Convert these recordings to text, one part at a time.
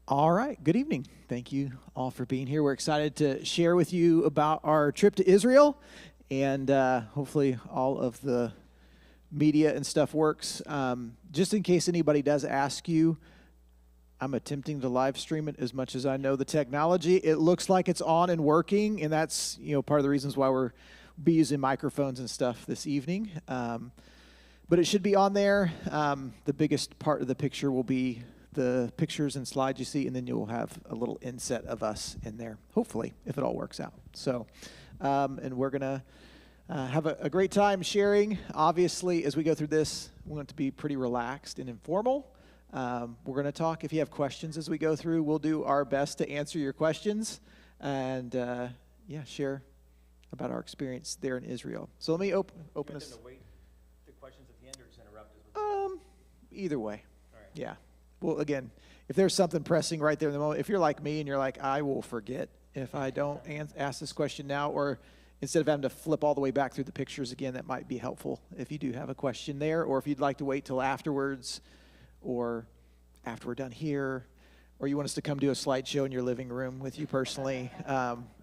All right. Good evening. Thank you all for being here. We're excited to share with you about our trip to Israel, and hopefully all of the media and stuff works. Just in case anybody does ask you, I'm attempting to live stream it as much as I know the technology. It looks like it's on and working, and that's part of the reasons why we're be using microphones and stuff this evening. But it should be on there. The biggest part of the picture will be the pictures and slides you see, and then you'll have a little inset of us in there, hopefully, if it all works out. So, and we're going to have a great time sharing. Obviously, as we go through this, we want it to be pretty relaxed and informal. We're going to talk. If you have questions as we go through, we'll do our best to answer your questions and, share about our experience there in Israel. So let me open us. Wait the questions at the end or just interrupt us? Either way. All right. Yeah. Well, again, if there's something pressing right there in the moment, if you're like me and you're like, I will forget if I don't ask this question now, or instead of having to flip all the way back through the pictures again, that might be helpful if you do have a question there, or if you'd like to wait till afterwards, or after we're done here, or you want us to come do a slideshow in your living room with you personally,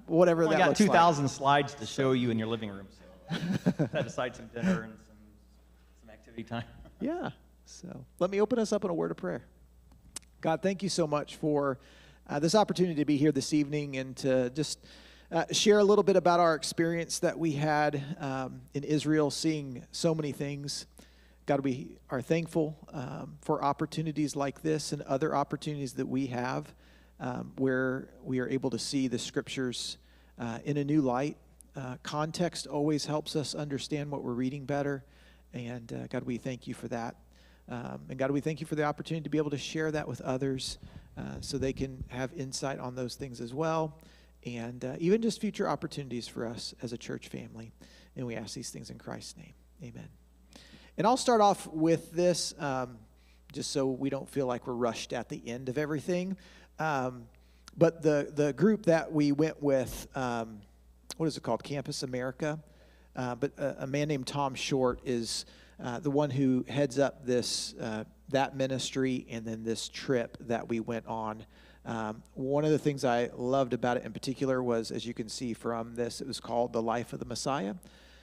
whatever that looks like. We got 2,000 slides to show you in your living room, so set aside some dinner and some activity time. Yeah. So let me open us up in a word of prayer. God, thank you so much for this opportunity to be here this evening and to just share a little bit about our experience that we had in Israel, seeing so many things. God, we are thankful for opportunities like this and other opportunities that we have where we are able to see the scriptures in a new light. Context always helps us understand what we're reading better. And God, we thank you for that. And God, we thank you for the opportunity to be able to share that with others so they can have insight on those things as well. And even just future opportunities for us as a church family. And we ask these things in Christ's name. Amen. And I'll start off with this just so we don't feel like we're rushed at the end of everything. But the group that we went with, what is it called? Campus America. But a man named Tom Short is the one who heads up that ministry and then this trip that we went on. One of the things I loved about it in particular was, as you can see from this, it was called The Life of the Messiah.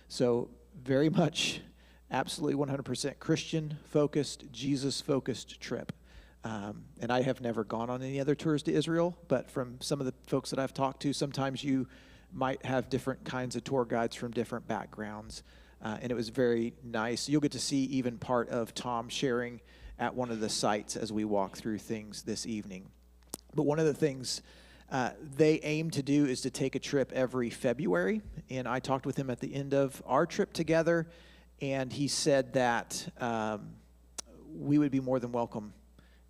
So very much, absolutely 100% Christian-focused, Jesus-focused trip. And I have never gone on any other tours to Israel, but from some of the folks that I've talked to, sometimes you might have different kinds of tour guides from different backgrounds. And it was very nice. You'll get to see even part of Tom sharing at one of the sites as we walk through things this evening. But one of the things they aim to do is to take a trip every February. And I talked with him at the end of our trip together, and he said that we would be more than welcome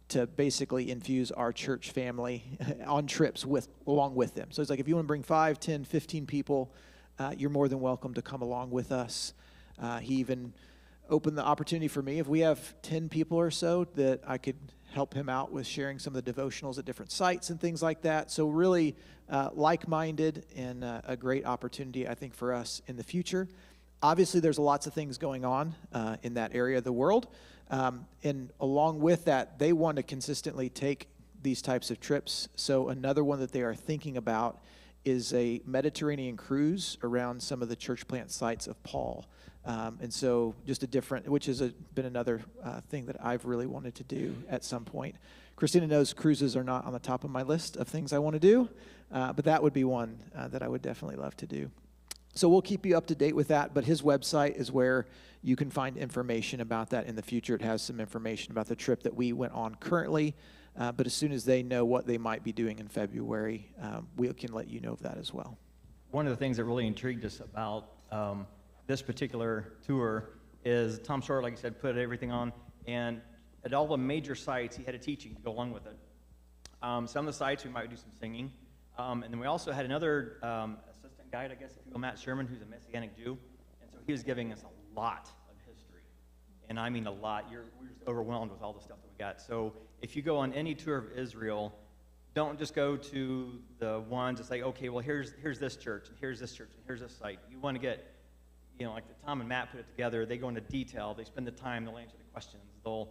to basically infuse our church family on trips along with them. So it's like if you want to bring 5, 10, 15 people, you're more than welcome to come along with us. He even opened the opportunity for me, if we have 10 people or so, that I could help him out with sharing some of the devotionals at different sites and things like that. So really like-minded and a great opportunity, I think, for us in the future. Obviously, there's lots of things going on in that area of the world. And along with that, they want to consistently take these types of trips. So another one that they are thinking about is a Mediterranean cruise around some of the church plant sites of Paul. And so just a different, which has been another thing that I've really wanted to do at some point. Christina knows cruises are not on the top of my list of things I want to do, but that would be one that I would definitely love to do. So we'll keep you up to date with that, but his website is where you can find information about that in the future. It has some information about the trip that we went on currently, but as soon as they know what they might be doing in February, we can let you know of that as well. One of the things that really intrigued us about this particular tour is Tom Short, like you said, put everything on, and at all the major sites, he had a teaching to go along with it. Some of the sites, we might do some singing, and then we also had another assistant guide, I guess, if you will, Matt Sherman, who's a Messianic Jew, and so he was giving us a lot of history, and I mean a lot. We're just overwhelmed with all the stuff that we got. So if you go on any tour of Israel, don't just go to the ones that say, okay, well, here's this church, and here's this church, and here's this site. You want to get, like Tom and Matt put it together, they go into detail, they spend the time, they'll answer the questions, they'll,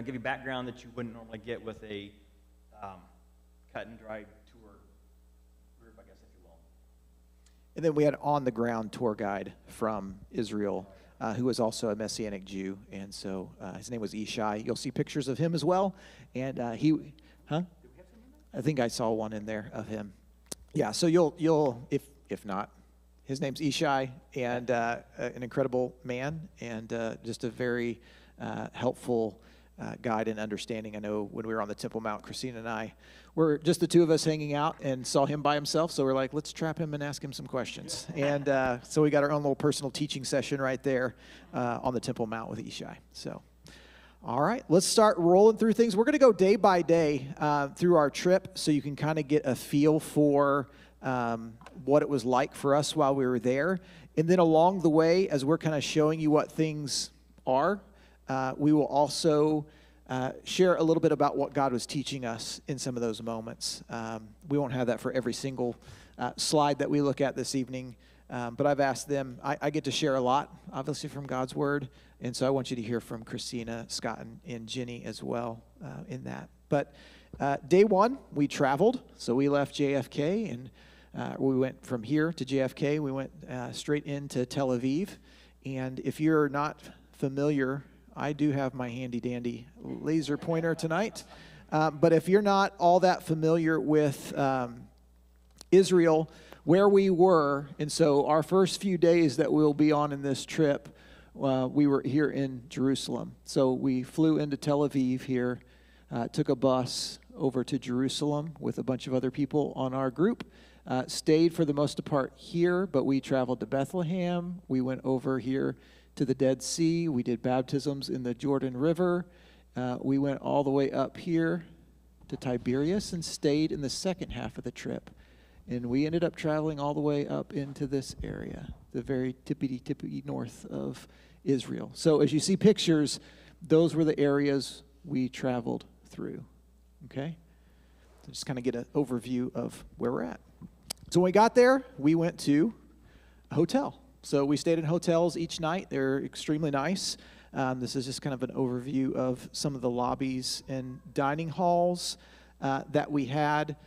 give you background that you wouldn't normally get with a cut and dried tour group, I guess, if you will. And then we had on-the-ground tour guide from Israel, who was also a Messianic Jew, and so his name was Ishai. You'll see pictures of him as well, and I think I saw one in there of him. Yeah, so you'll if not, his name's Ishai, and an incredible man, and just a very helpful guide and understanding. I know when we were on the Temple Mount, Christina and I were just the two of us hanging out and saw him by himself. So we're like, let's trap him and ask him some questions. And so we got our own little personal teaching session right there on the Temple Mount with Ishai. So, all right, let's start rolling through things. We're going to go day by day through our trip so you can kind of get a feel for what it was like for us while we were there. And then along the way, as we're kind of showing you what things are, we will also share a little bit about what God was teaching us in some of those moments. We won't have that for every single slide that we look at this evening, but I've asked them. I get to share a lot, obviously, from God's Word, and so I want you to hear from Christina, Scott, and Jenny as well in that. But day one, we traveled, so we left JFK, and we went from here to JFK. We went straight into Tel Aviv, and if you're not familiar, I do have my handy-dandy laser pointer tonight. But if you're not all that familiar with Israel, where we were, and so our first few days that we'll be on in this trip, we were here in Jerusalem. So we flew into Tel Aviv here, took a bus over to Jerusalem with a bunch of other people on our group, stayed for the most part here, but we traveled to Bethlehem. We went over here to the Dead Sea. We did baptisms in the Jordan River. We went all the way up here to Tiberias and stayed in the second half of the trip. And we ended up traveling all the way up into this area, the very tippity north of Israel. So as you see pictures, those were the areas we traveled through. Okay? So just kind of get an overview of where we're at. So when we got there, we went to a hotel. So we stayed in hotels each night. They're extremely nice. This is just kind of an overview of some of the lobbies and dining halls that we had.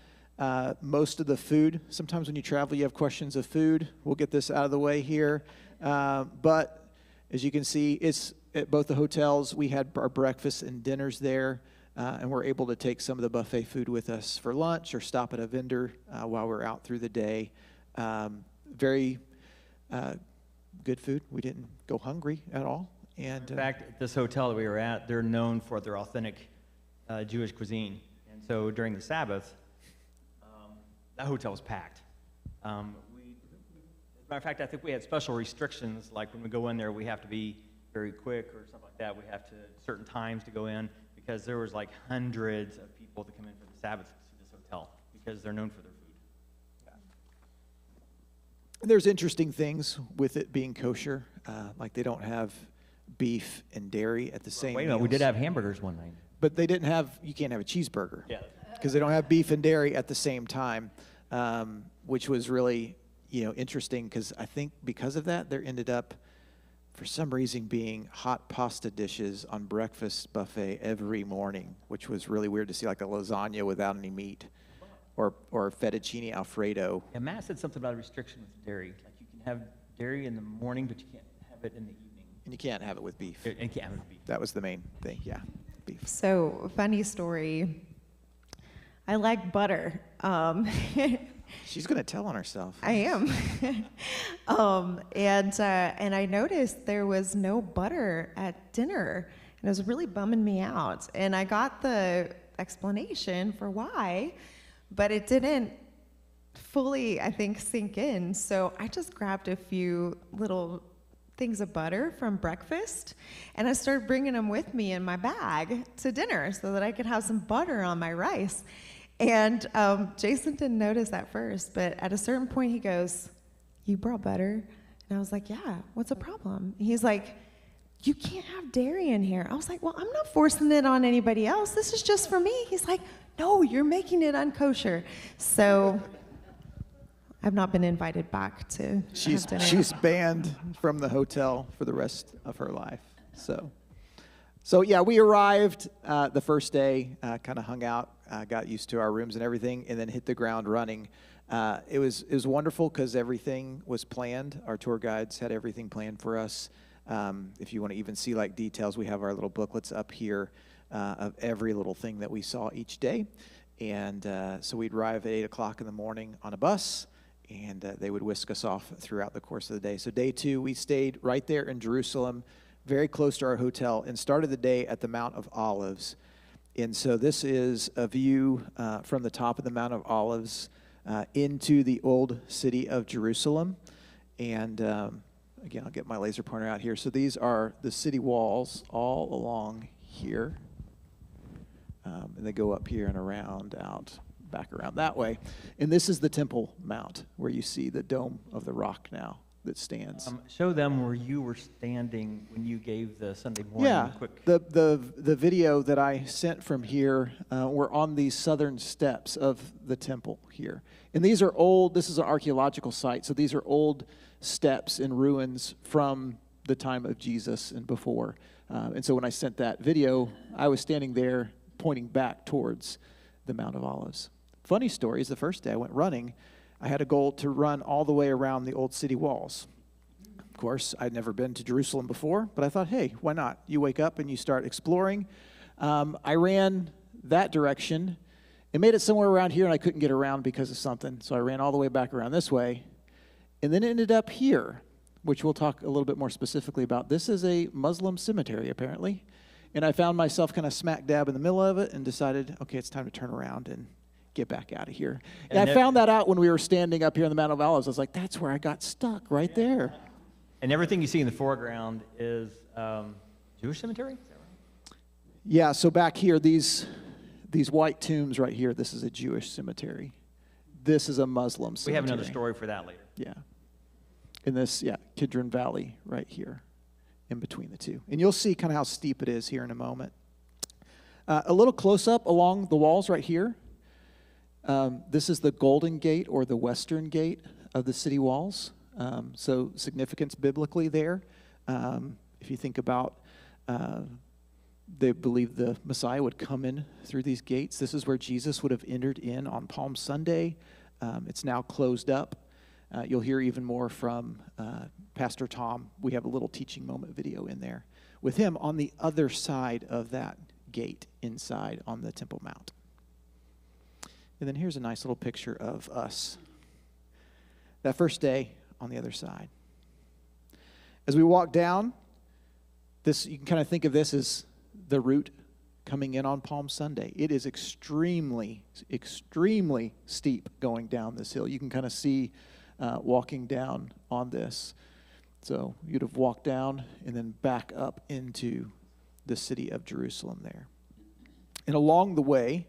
Most of the food, sometimes when you travel, you have questions of food. We'll get this out of the way here. But as you can see, it's at both the hotels. We had our breakfasts and dinners there, and we're able to take some of the buffet food with us for lunch or stop at a vendor while we're out through the day. Very good food. We didn't go hungry at all. And in fact, at this hotel that we were at, they're known for their authentic Jewish cuisine. And so during the Sabbath, that hotel was packed. As a matter of fact, I think we had special restrictions, like when we go in there, we have to be very quick or something like that. We have to certain times to go in because there was like hundreds of people that come in for the Sabbath to this hotel because they're known for their food. There's interesting things with it being kosher, like they don't have beef and dairy at the same Wait a minute, we meals. did have hamburgers one night. But they didn't have, you can't have a cheeseburger. Yeah. Because they don't have beef and dairy at the same time, which was really, interesting because I think because of that, there ended up, for some reason, being hot pasta dishes on breakfast buffet every morning, which was really weird to see, like a lasagna without any meat. Or fettuccine Alfredo. Yeah, Matt said something about a restriction with dairy. Like you can have dairy in the morning, but you can't have it in the evening. And you can't have it with beef. And you can't have it with beef. That was the main thing, yeah, beef. So, funny story. I like butter. She's going to tell on herself. I am. And I noticed there was no butter at dinner, and it was really bumming me out. And I got the explanation for why, but it didn't fully, I think, sink in. So I just grabbed a few little things of butter from breakfast, and I started bringing them with me in my bag to dinner so that I could have some butter on my rice. And Jason didn't notice at first, but at a certain point he goes, "You brought butter?" And I was like, "Yeah, what's the problem?" And he's like, "You can't have dairy in here." I was like, "Well, I'm not forcing it on anybody else. This is just for me." He's like, "No, you're making it unkosher." So I've not been invited back to have dinner. She's banned from the hotel for the rest of her life. So yeah, we arrived the first day, kind of hung out got used to our rooms and everything, and then hit the ground running. It was wonderful because everything was planned. Our tour guides had everything planned for us. If you want to even see like details, we have our little booklets up here of every little thing that we saw each day. And so we'd arrive at 8 o'clock in the morning on a bus, and they would whisk us off throughout the course of the day. So day 2, we stayed right there in Jerusalem, very close to our hotel, and started the day at the Mount of Olives. And so this is a view from the top of the Mount of Olives into the old city of Jerusalem. And again, I'll get my laser pointer out here. So these are the city walls all along here. And they go up here and around, out, back around that way. And this is the Temple Mount, where you see the Dome of the Rock now that stands. Show them where you were standing when you gave the Sunday morning quick. The video that I sent from here, we're on these southern steps of the temple here. And these are old, this is an archaeological site, so these are old steps and ruins from the time of Jesus and before. And so when I sent that video, I was standing there pointing back towards the Mount of Olives. Funny story is the first day I went running, I had a goal to run all the way around the old city walls. Of course, I'd never been to Jerusalem before, but I thought, hey, why not? You wake up and you start exploring. I ran that direction. It made it somewhere around here, and I couldn't get around because of something, so I ran all the way back around this way, and then ended up here, which we'll talk a little bit more specifically about. This is a Muslim cemetery, apparently. And I found myself kind of smack dab in the middle of it and decided, okay, it's time to turn around and get back out of here. And I found that out when we were standing up here in the Mount of Olives. I was like, that's where I got stuck, right there. And everything you see in the foreground is Jewish cemetery? Is that right? Yeah, so back here, these white tombs right here, this is a Jewish cemetery. This is a Muslim cemetery. We have another story for that later. Yeah. In this, Kidron Valley right here, in between the two. And you'll see kind of how steep it is here in a moment. A little close-up along the walls right here. This is the Golden Gate, or the western gate of the city walls. So significance biblically there. If you think about, they believe the Messiah would come in through these gates. This is where Jesus would have entered in on Palm Sunday. It's now closed up. You'll hear even more from Pastor Tom. We have a little teaching moment video in there with him on the other side of that gate inside on the Temple Mount. And then here's a nice little picture of us that first day on the other side. As we walk down, this, you can kind of think of this as the route coming in on Palm Sunday. It is extremely, extremely steep going down this hill. You can kind of see walking down on this. So you'd have walked down and then back up into the city of Jerusalem there. And along the way,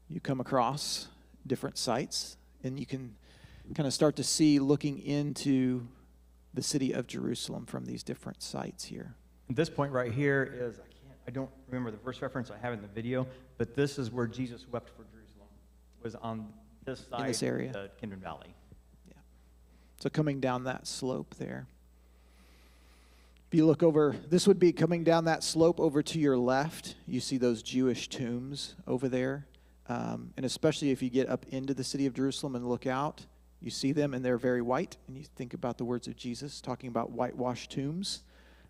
you come across different sites, and you can kind of start to see looking into the city of Jerusalem from these different sites here. This point right here is, I don't remember the verse reference I have in the video, but this is where Jesus wept for Jerusalem, was on this side in this area. Of the Kidron Valley. Yeah. So coming down that slope there. If you look over, this would be coming down that slope over to your left. You see those Jewish tombs over there. And especially if you get up into the city of Jerusalem and look out, you see them and they're very white. And you think about the words of Jesus talking about whitewashed tombs.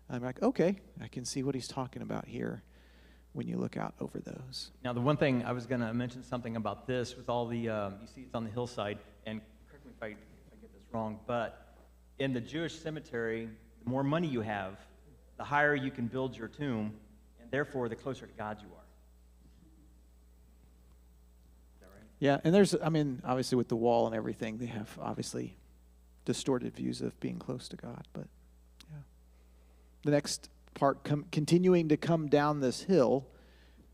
I'm like, okay, I can see what he's talking about here when you look out over those. Now, the one thing I was going to mention something about this with all the, you see it's on the hillside, and correct me if I get this wrong, but in the Jewish cemetery, the more money you have, the higher you can build your tomb, and therefore the closer to God you are. Is that right? Yeah, and there's, obviously with the wall and everything, they have obviously distorted views of being close to God, but yeah. The next part, continuing to come down this hill,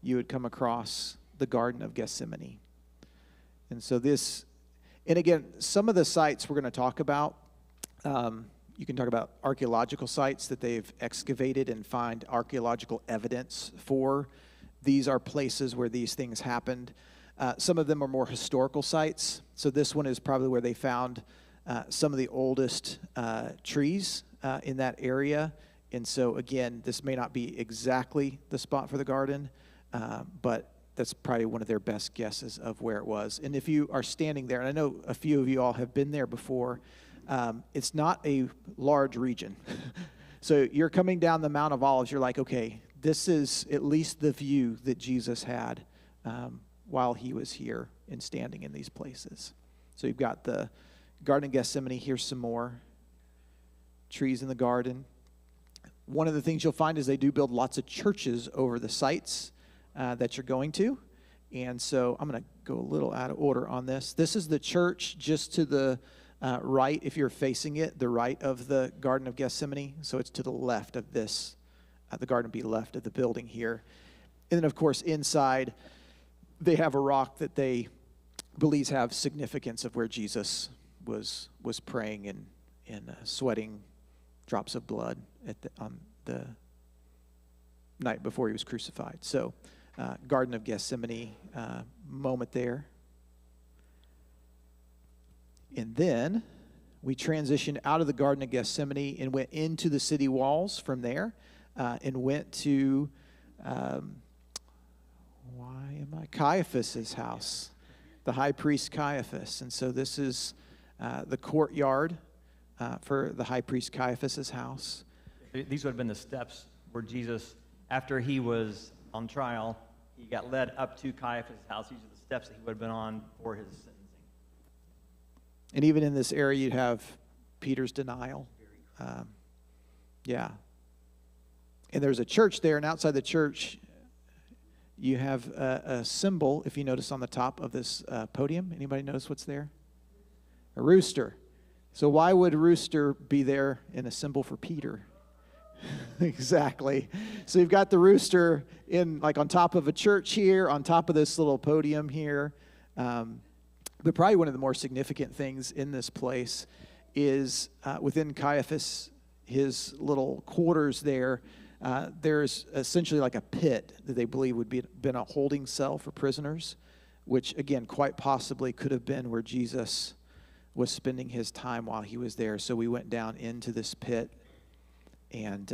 you would come across the Garden of Gethsemane. And so this, and again, some of the sites we're going to talk about, you can talk about archaeological sites that they've excavated and find archaeological evidence for. These are places where these things happened. Some of them are more historical sites. So this one is probably where they found some of the oldest trees in that area. And so, again, this may not be exactly the spot for the garden, but that's probably one of their best guesses of where it was. And if you are standing there, and I know a few of you all have been there before, it's not a large region. So you're coming down the Mount of Olives, you're like, okay, this is at least the view that Jesus had while he was here and standing in these places. So you've got the Garden of Gethsemane, here's some more trees in the garden. One of the things you'll find is they do build lots of churches over the sites that you're going to. And so I'm going to go a little out of order on this. This is the church just to the right, if you're facing it, the right of the Garden of Gethsemane. So it's to the left of this. The garden would be left of the building here. And then, of course, inside, they have a rock that they believe have significance of where Jesus was praying and sweating drops of blood on the night before he was crucified. So, Garden of Gethsemane moment there. And then we transitioned out of the Garden of Gethsemane and went into the city walls from there and went to, Caiaphas's house, the high priest Caiaphas. And so this is the courtyard for the high priest Caiaphas's house. These would have been the steps where Jesus, after he was on trial, he got led up to Caiaphas' house. These are the steps that he would have been on for his sentencing. And even in this area, you'd have Peter's denial. And there's a church there, and outside the church, you have a symbol, if you notice on the top of this podium. Anybody notice what's there? A rooster. So why would a rooster be there in a symbol for Peter? Exactly. So you've got the rooster on top of a church here, on top of this little podium here. But probably one of the more significant things in this place is within Caiaphas, his little quarters there, there's essentially like a pit that they believe would been a holding cell for prisoners, which, again, quite possibly could have been where Jesus was spending his time while he was there. So we went down into this pit. And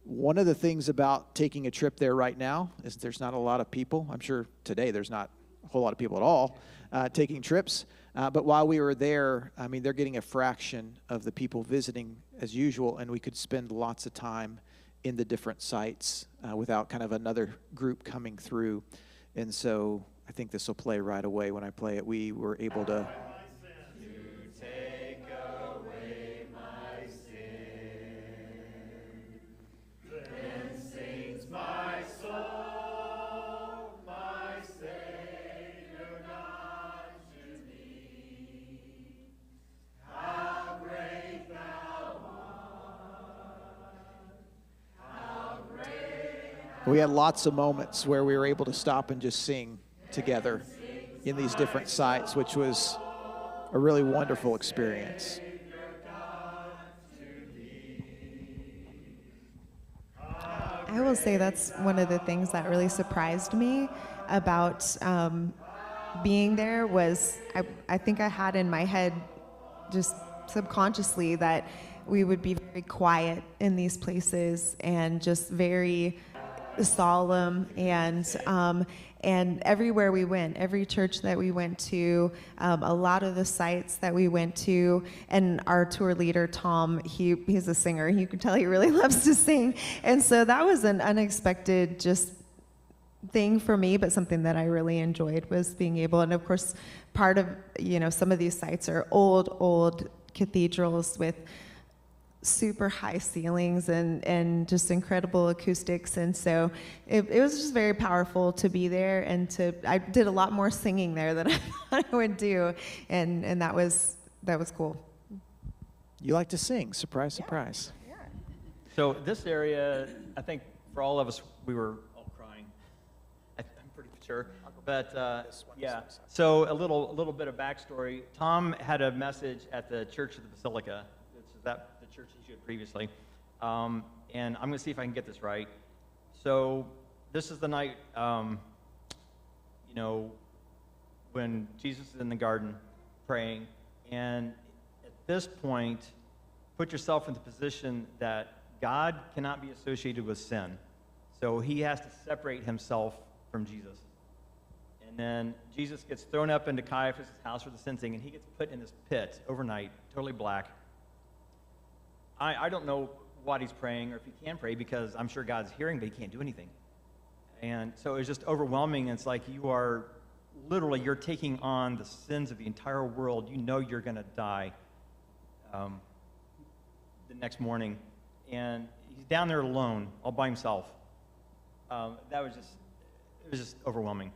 one of the things about taking a trip there right now is there's not a lot of people. I'm sure today there's not a whole lot of people at all taking trips. But while we were there, I mean, they're getting a fraction of the people visiting as usual, and we could spend lots of time in the different sites without kind of another group coming through. And so I think this will play right away when I play it. We were able to... We had lots of moments where we were able to stop and just sing together in these different sites, which was a really wonderful experience. I will say that's one of the things that really surprised me about being there was I think I had in my head just subconsciously that we would be very quiet in these places and just very solemn, and everywhere we went, every church that we went to, a lot of the sites that we went to, and our tour leader Tom, he's a singer. You can tell he really loves to sing, and so that was an unexpected just thing for me, but something that I really enjoyed was being able. And of course, part of some of these sites are old cathedrals with super high ceilings and just incredible acoustics, and so it was just very powerful to be there, and I did a lot more singing there than I thought I would do, and that was cool. You like to sing, surprise, surprise. Yeah. So this area, I think for all of us, we were all crying. I'm pretty sure. But yeah, so a little bit of backstory. Tom had a message at the Church of the Basilica. That the church he shared previously, and I'm going to see if I can get this right. So this is the night, when Jesus is in the garden praying, and at this point, put yourself in the position that God cannot be associated with sin, so he has to separate himself from Jesus. And then Jesus gets thrown up into Caiaphas' house for the sentencing, and he gets put in this pit overnight, totally black. I don't know what he's praying or if he can pray, because I'm sure God's hearing, but he can't do anything. And so it's just overwhelming. It's like you're taking on the sins of the entire world. You know you're going to die the next morning. And he's down there alone, all by himself. It was just overwhelming.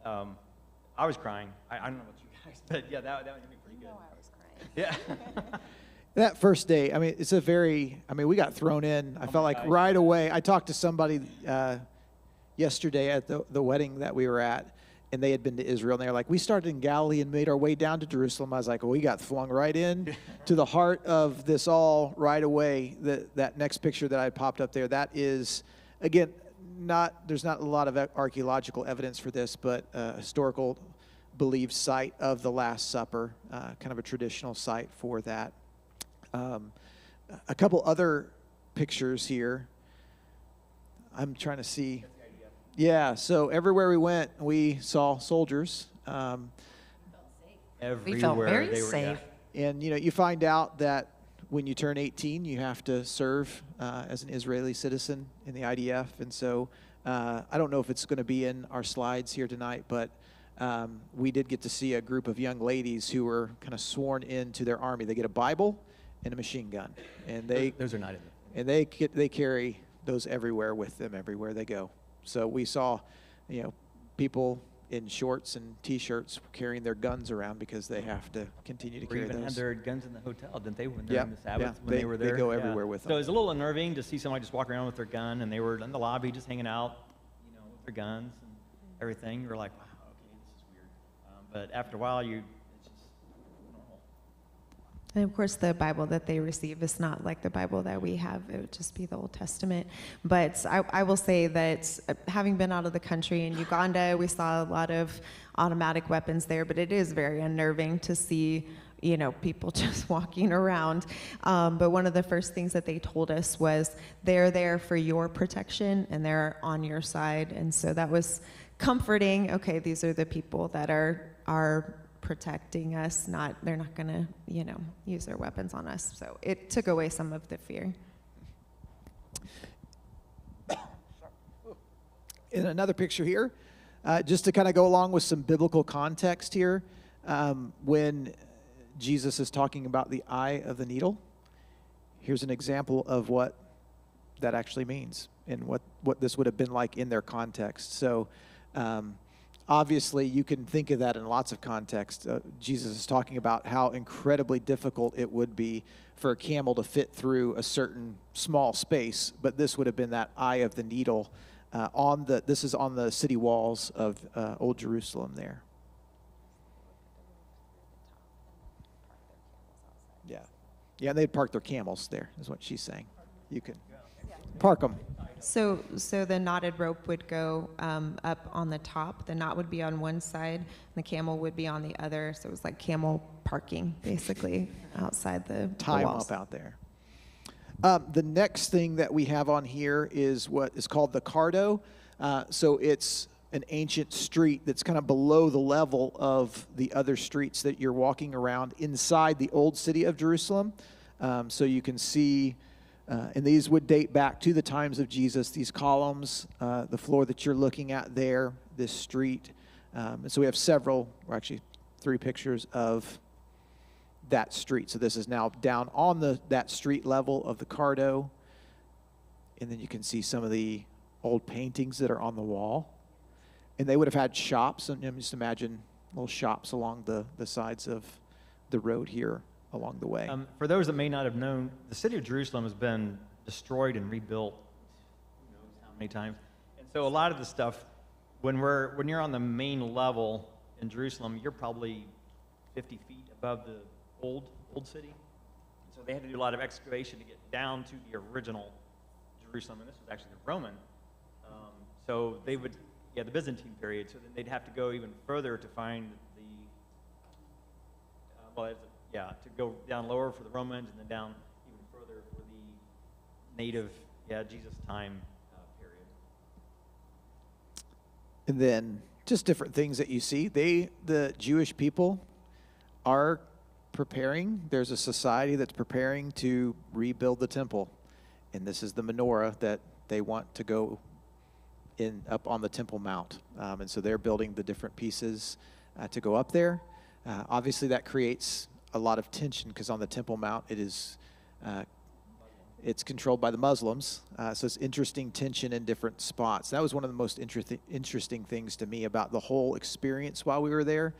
I was crying. I don't know about you guys, but yeah, that hit me pretty good. I was crying. Yeah. That first day, I mean, we got thrown in. I felt like gosh. right away. I talked to somebody yesterday at the wedding that we were at, and they had been to Israel, and they were like, we started in Galilee and made our way down to Jerusalem. I was like, well, we got flung right in to the heart of this all right away. That next picture that I popped up there, that is, again, there's not a lot of archaeological evidence for this, but a historical believed site of the Last Supper, kind of a traditional site for that. A couple other pictures here. I'm trying to see. Yeah, so everywhere we went, we saw soldiers. Everywhere We felt very they were, safe. And, you find out that when you turn 18, you have to serve as an Israeli citizen in the IDF. And so I don't know if it's going to be in our slides here tonight, but we did get to see a group of young ladies who were kind of sworn into their army. They get a Bible and a machine gun, and Those are not in there. and they carry those everywhere with them, everywhere they go. So we saw, people in shorts and T-shirts carrying their guns around because they have to continue to Or carry even had those. their guns in the hotel, didn't they, when Yeah, during the Sabbath, yeah. when they were there? They go everywhere with So them. it was a little unnerving to see somebody just walk around with their gun, and they were in the lobby just hanging out, with their guns and everything. You were like, wow, okay, this is weird. But after a while, it's just normal. And of course, the Bible that they receive is not like the Bible that we have. It would just be the Old Testament. But I will say that having been out of the country in Uganda, we saw a lot of automatic weapons there, but it is very unnerving to see, people just walking around. But one of the first things that they told us was they're there for your protection and they're on your side. And so that was comforting. Okay, these are the people that are protecting us, they're not going to, use their weapons on us. So it took away some of the fear. In another picture here, just to kind of go along with some biblical context here, when Jesus is talking about the eye of the needle, here's an example of what that actually means and what this would have been like in their context. So obviously, you can think of that in lots of contexts. Jesus is talking about how incredibly difficult it would be for a camel to fit through a certain small space, but this would have been that eye of the needle this is on the city walls of Old Jerusalem there. Yeah, and they'd park their camels there, is what she's saying. You can park them. So the knotted rope would go up on the top. The knot would be on one side, and the camel would be on the other. So it was like camel parking, basically, outside the Tie 'em walls. up out there. The next thing that we have on here is what is called the Cardo. So it's an ancient street that's kind of below the level of the other streets that you're walking around inside the old city of Jerusalem. So you can see, and these would date back to the times of Jesus, these columns, the floor that you're looking at there, this street. And so we have actually 3 pictures of that street. So this is now down on that street level of the Cardo. And then you can see some of the old paintings that are on the wall. And they would have had shops, and just imagine little shops along the sides of the road here along the way. For those that may not have known, the city of Jerusalem has been destroyed and rebuilt who knows how many times. And so a lot of the stuff, when you're on the main level in Jerusalem, you're probably 50 feet above the old city. And so they had to do a lot of excavation to get down to the original Jerusalem, and this was actually the Roman. So they would, the Byzantine period. So then they'd have to go even further to find to go down lower for the Romans, and then down even further for the native, Jesus time period. And then just different things that you see. The Jewish people are preparing. There's a society that's preparing to rebuild the temple. And this is the menorah that they want to go in up on the Temple Mount. And so they're building the different pieces to go up there. Obviously, that creates a lot of tension because on the Temple Mount, it's controlled by the Muslims. So it's interesting tension in different spots. That was one of the most interesting things to me about the whole experience while we were there,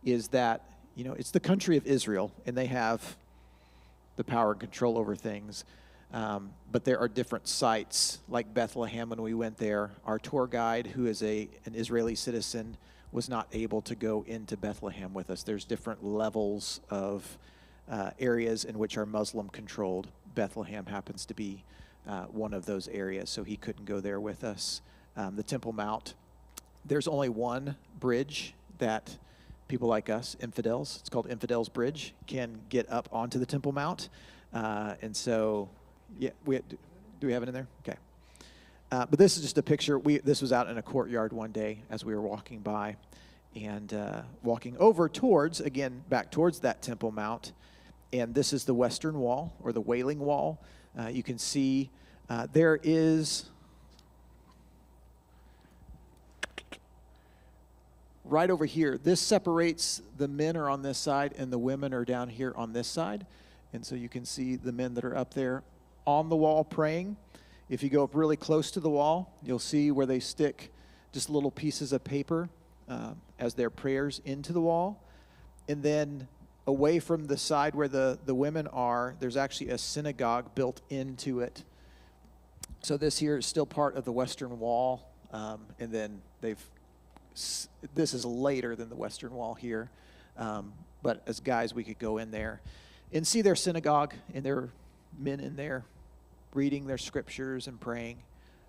is that, you know, it's the country of Israel, and they have the power and control over things. But there are different sites, like Bethlehem when we went there. Our tour guide, who is an Israeli citizen, was not able to go into Bethlehem with us. There's different levels of areas in which are Muslim-controlled. Bethlehem happens to be one of those areas, so he couldn't go there with us. The Temple Mount, there's only one bridge that people like us, infidels, it's called Infidels Bridge, can get up onto the Temple Mount. And so, yeah, do we have it in there? Okay. But this is just a picture. This was out in a courtyard one day as we were walking by and walking over towards, again, back towards that Temple Mount. And this is the Western Wall, or the Wailing Wall. You can see there is, right over here, this separates the men are on this side and the women are down here on this side. And so you can see the men that are up there on the wall praying. If you go up really close to the wall, you'll see where they stick just little pieces of paper as their prayers into the wall. And then away from the side where the women are, there's actually a synagogue built into it. So this here is still part of the Western Wall. And then this is later than the Western Wall here. But as guys, we could go in there and see their synagogue, and there are men in there reading their scriptures and praying.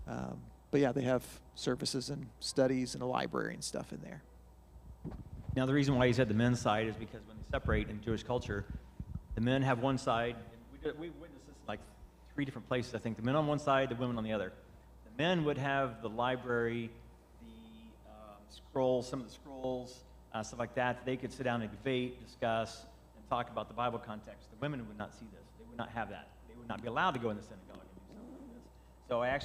But yeah, they have services and studies and a library and stuff in there. Now, the reason why he said the men's side is because when they separate in Jewish culture, the men have one side, and we witnessed this in like 3 different places, I think. The men on one side, the women on the other. The men would have the library, the scrolls, some of the scrolls, stuff like that. They could sit down and debate, discuss, and talk about the Bible context. The women would not see this. They would not have that. They would not be allowed to go in the synagogue and do something like this. So I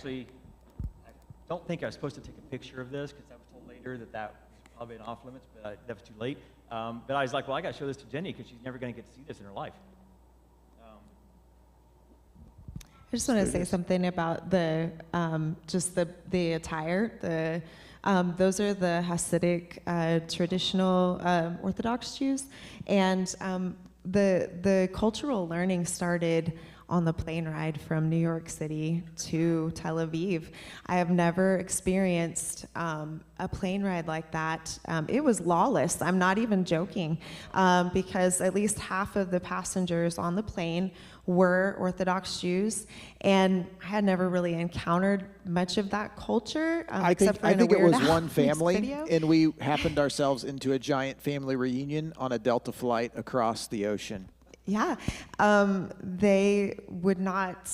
don't think I was supposed to take a picture of this, because I was told later that was probably an off limits, but that was too late. But I was like, well, I got to show this to Jenny, because she's never going to get to see this in her life. I just want to say something about the just the attire. Those are the Hasidic traditional Orthodox Jews, and the cultural learning started on the plane ride from New York City to Tel Aviv. I have never experienced a plane ride like that. It was lawless. I'm not even joking, because at least half of the passengers on the plane were Orthodox Jews, and I had never really encountered much of that culture. I think it was one family, and we happened ourselves into a giant family reunion on a Delta flight across the ocean. Yeah, they would not.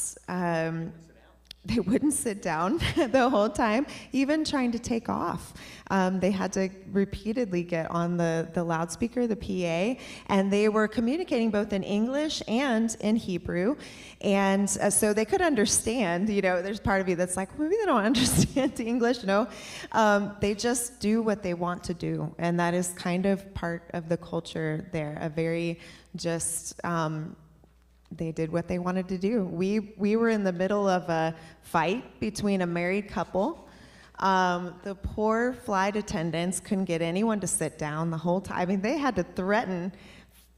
They wouldn't sit down the whole time, even trying to take off. They had to repeatedly get on the loudspeaker, the PA, and they were communicating both in English and in Hebrew. And so they could understand, there's part of you that's like, maybe they don't understand English, They just do what they want to do. And that is kind of part of the culture there, a very just... they did what they wanted to do. We were in the middle of a fight between a married couple. The poor flight attendants couldn't get anyone to sit down the whole time. I mean, they had to threaten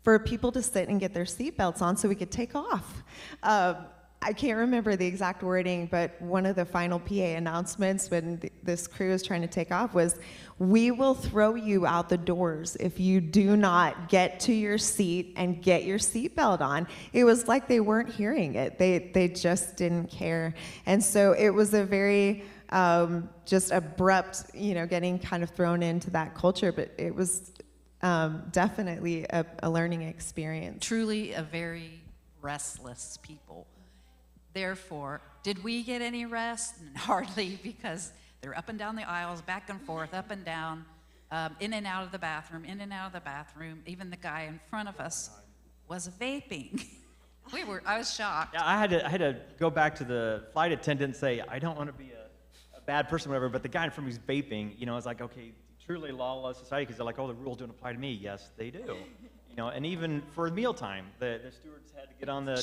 for people to sit and get their seatbelts on so we could take off. I can't remember the exact wording, but one of the final PA announcements when this crew was trying to take off was, "We will throw you out the doors if you do not get to your seat and get your seatbelt on." It was like they weren't hearing it. They just didn't care. And so it was a very just abrupt, getting kind of thrown into that culture, but it was definitely a learning experience. Truly a very restless people. Therefore, did we get any rest? Hardly, because They're up and down the aisles, back and forth, up and down, in and out of the bathroom, in and out of the bathroom. Even the guy in front of us was vaping. I was shocked. Yeah, I had to go back to the flight attendant and say, I don't want to be a bad person or whatever, but the guy in front of me's vaping, you know, it's like, okay, truly lawless society, because they're like, oh, the rules don't apply to me. Yes, they do. You know, and even for mealtime, the stewards had to get on the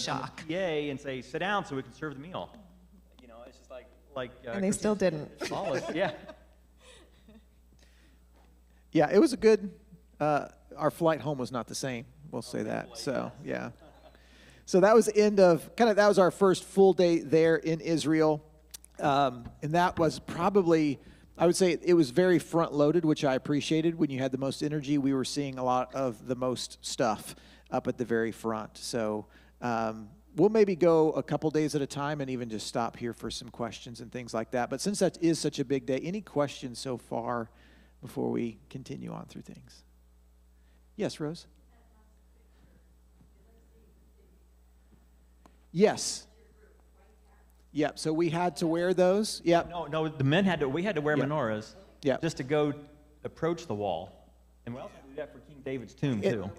PA and say, sit down so we can serve the meal. You know, it's just and they still didn't. lawless, yeah. Yeah, it was a good, our flight home was not the same, we'll say that. So, yeah. So that was the end of, that was our first full day there in Israel. And that was probably, I would say it was very front loaded, which I appreciated. When you had the most energy, we were seeing a lot of the most stuff up at the very front. So we'll maybe go a couple days at a time and even just stop here for some questions and things like that. But since that is such a big day, any questions so far before we continue on through things? Yes, Rose? Yes. Yep, so we had to wear those. Yep. No, the men we had to wear menorahs Yep. just to go approach the wall. And we also do that for King David's tomb, too.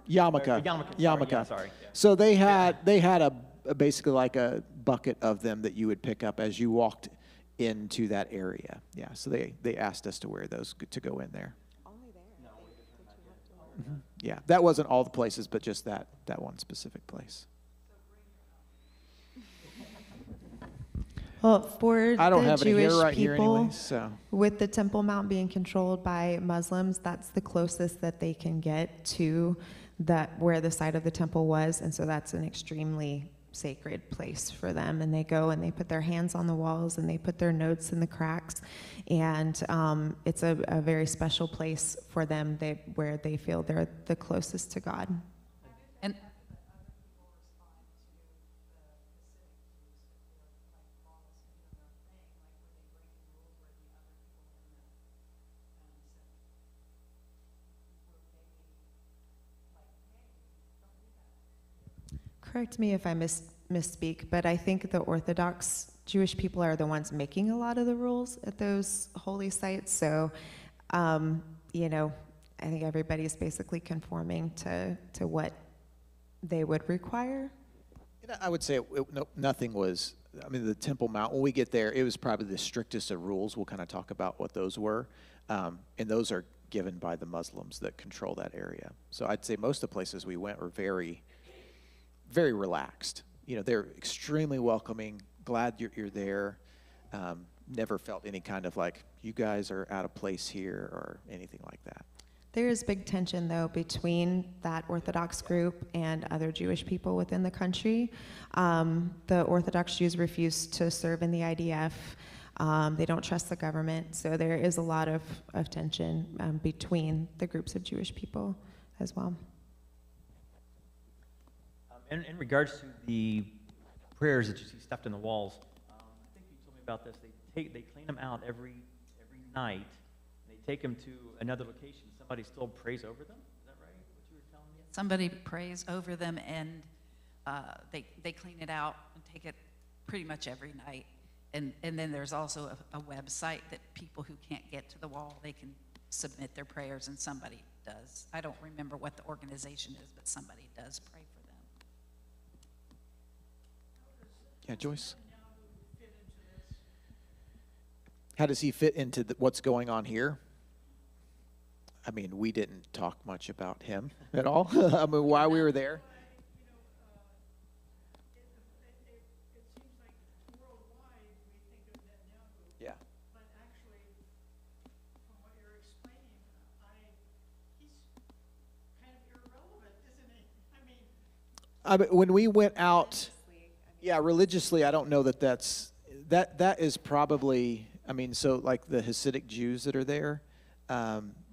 Yarmulke. Yarmulke, sorry. Yeah. So they had a basically like a bucket of them that you would pick up as you walked into that area. Yeah, so they asked us to wear those to go in there. Only there. Mm-hmm. Yeah, that wasn't all the places, but just that one specific place. Well, for I don't the have any Jewish hair right here people, anyway, so. with the Temple Mount being controlled by Muslims, that's the closest that they can get to where the site of the temple was, and so that's an extremely sacred place for them. And they go and they put their hands on the walls and they put their notes in the cracks, and it's a very special place for them where they feel they're the closest to God. And Correct me if I misspeak, but I think the Orthodox Jewish people are the ones making a lot of the rules at those holy sites. So, you know, I think everybody's basically conforming to what they would require. I would say nothing was, I mean, the Temple Mount, when we get there, it was probably the strictest of rules. We'll kind of talk about what those were. And those are given by the Muslims that control that area. So I'd say most of the places we went were very, very relaxed. You know, they're extremely welcoming, glad you're there. Never felt any kind of like, you guys are out of place here or anything like that. There is big tension, though, between that Orthodox group and other Jewish people within the country. The Orthodox Jews refuse to serve in the IDF. They don't trust the government. So there is a lot of tension between the groups of Jewish people as well. In regards to the prayers that you see stuffed in the walls, I think you told me about this. They clean them out every night. They take them to another location. Somebody still prays over them. Is that right? What you were telling me? somebody prays over them, and they clean it out and take it pretty much every night. And then there's also a website that people who can't get to the wall, they can submit their prayers, and somebody does. I don't remember what the organization is, but somebody does pray for them. Yeah, Joyce? How does he fit into what's going on here? I mean, we didn't talk much about him at all. I mean, while we were there. It seems like worldwide we think of Netanyahu. Yeah. But actually, from what you're explaining, he's kind of irrelevant, isn't he? I mean, when we went out, yeah, religiously, I don't know that is probably, I mean, so like the Hasidic Jews that are there,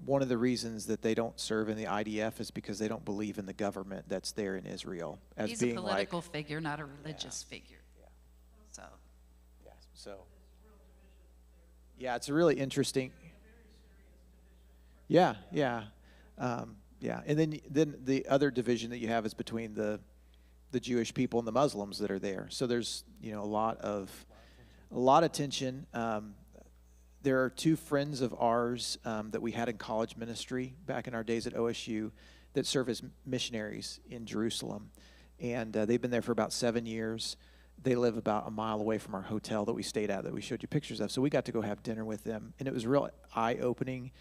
one of the reasons that they don't serve in the IDF is because they don't believe in the government that's there in Israel as He's being a political figure, not a religious figure. Yeah. So Yeah, so. Yeah, it's a really interesting. Yeah, yeah, yeah. And then the other division that you have is between the Jewish people and the Muslims that are there. So there's a lot of tension. there are two friends of ours that we had in college ministry back in our days at OSU that serve as missionaries in Jerusalem. And they've been there for about 7 years. They live about a mile away from our hotel that we stayed at that we showed you pictures of. So we got to go have dinner with them. And it was real eye-opening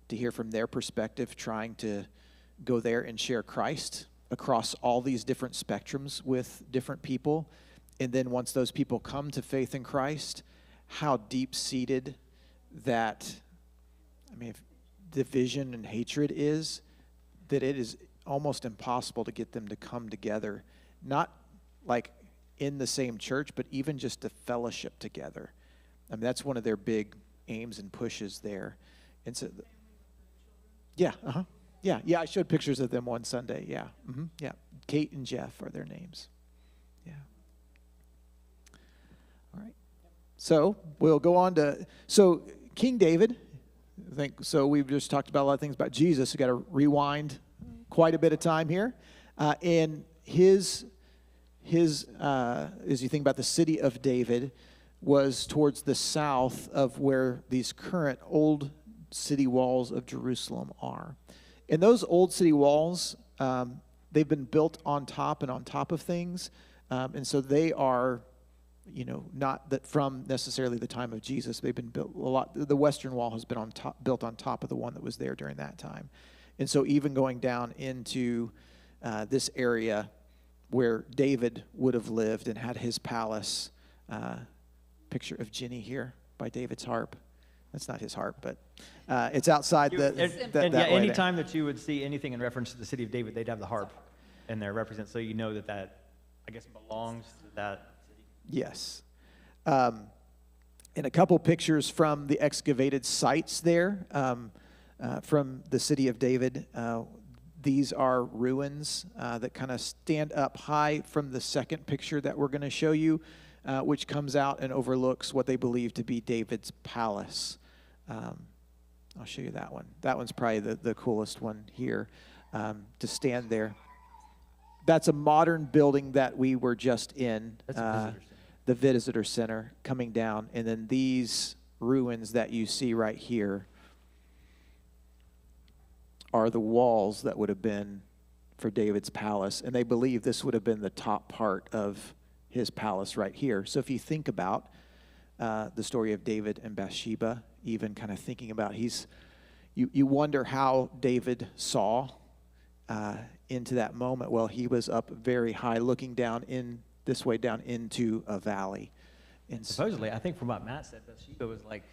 to hear from their perspective, trying to go there and share Christ across all these different spectrums with different people. And then once those people come to faith in Christ, how deep-seated that, division and hatred is, that it is almost impossible to get them to come together, not like in the same church, but even just to fellowship together. That's one of their big aims and pushes there. And so, yeah, yeah, I showed pictures of them one Sunday, yeah, yeah. Kate and Jeff are their names, yeah. All right, so we'll go on to, King David, I think, so we've just talked about a lot of things about Jesus. We've got to rewind quite a bit of time here. And his as you think about the city of David, was towards the south of where these current old city walls of Jerusalem are. And those old city walls, they've been built on top and on top of things. And so they are, not that from necessarily the time of Jesus. They've been built a lot. The Western Wall has been built on top of the one that was there during that time. And so even going down into this area where David would have lived and had his palace, picture of Ginny here by David's harp. That's not his harp, but it's outside that way there. Anytime that you would see anything in reference to the city of David, they'd have the harp in there represent, so that I guess belongs to that city. Yes. And a couple pictures from the excavated sites there, from the city of David. These are ruins that kind of stand up high from the second picture that we're going to show you, which comes out and overlooks what they believe to be David's palace. I'll show you that one. That one's probably the coolest one here, to stand there. That's a modern building that we were just in, That's a visitor center. the visitor center coming down. And then these ruins that you see right here are the walls that would have been for David's palace. And they believe this would have been the top part of his palace right here. So if you think about the story of David and Bathsheba, even kind of thinking about you wonder how David saw into that moment. Well, he was up very high looking down this way down into a valley. And Supposedly, I think from what Matt said, Bathsheba was like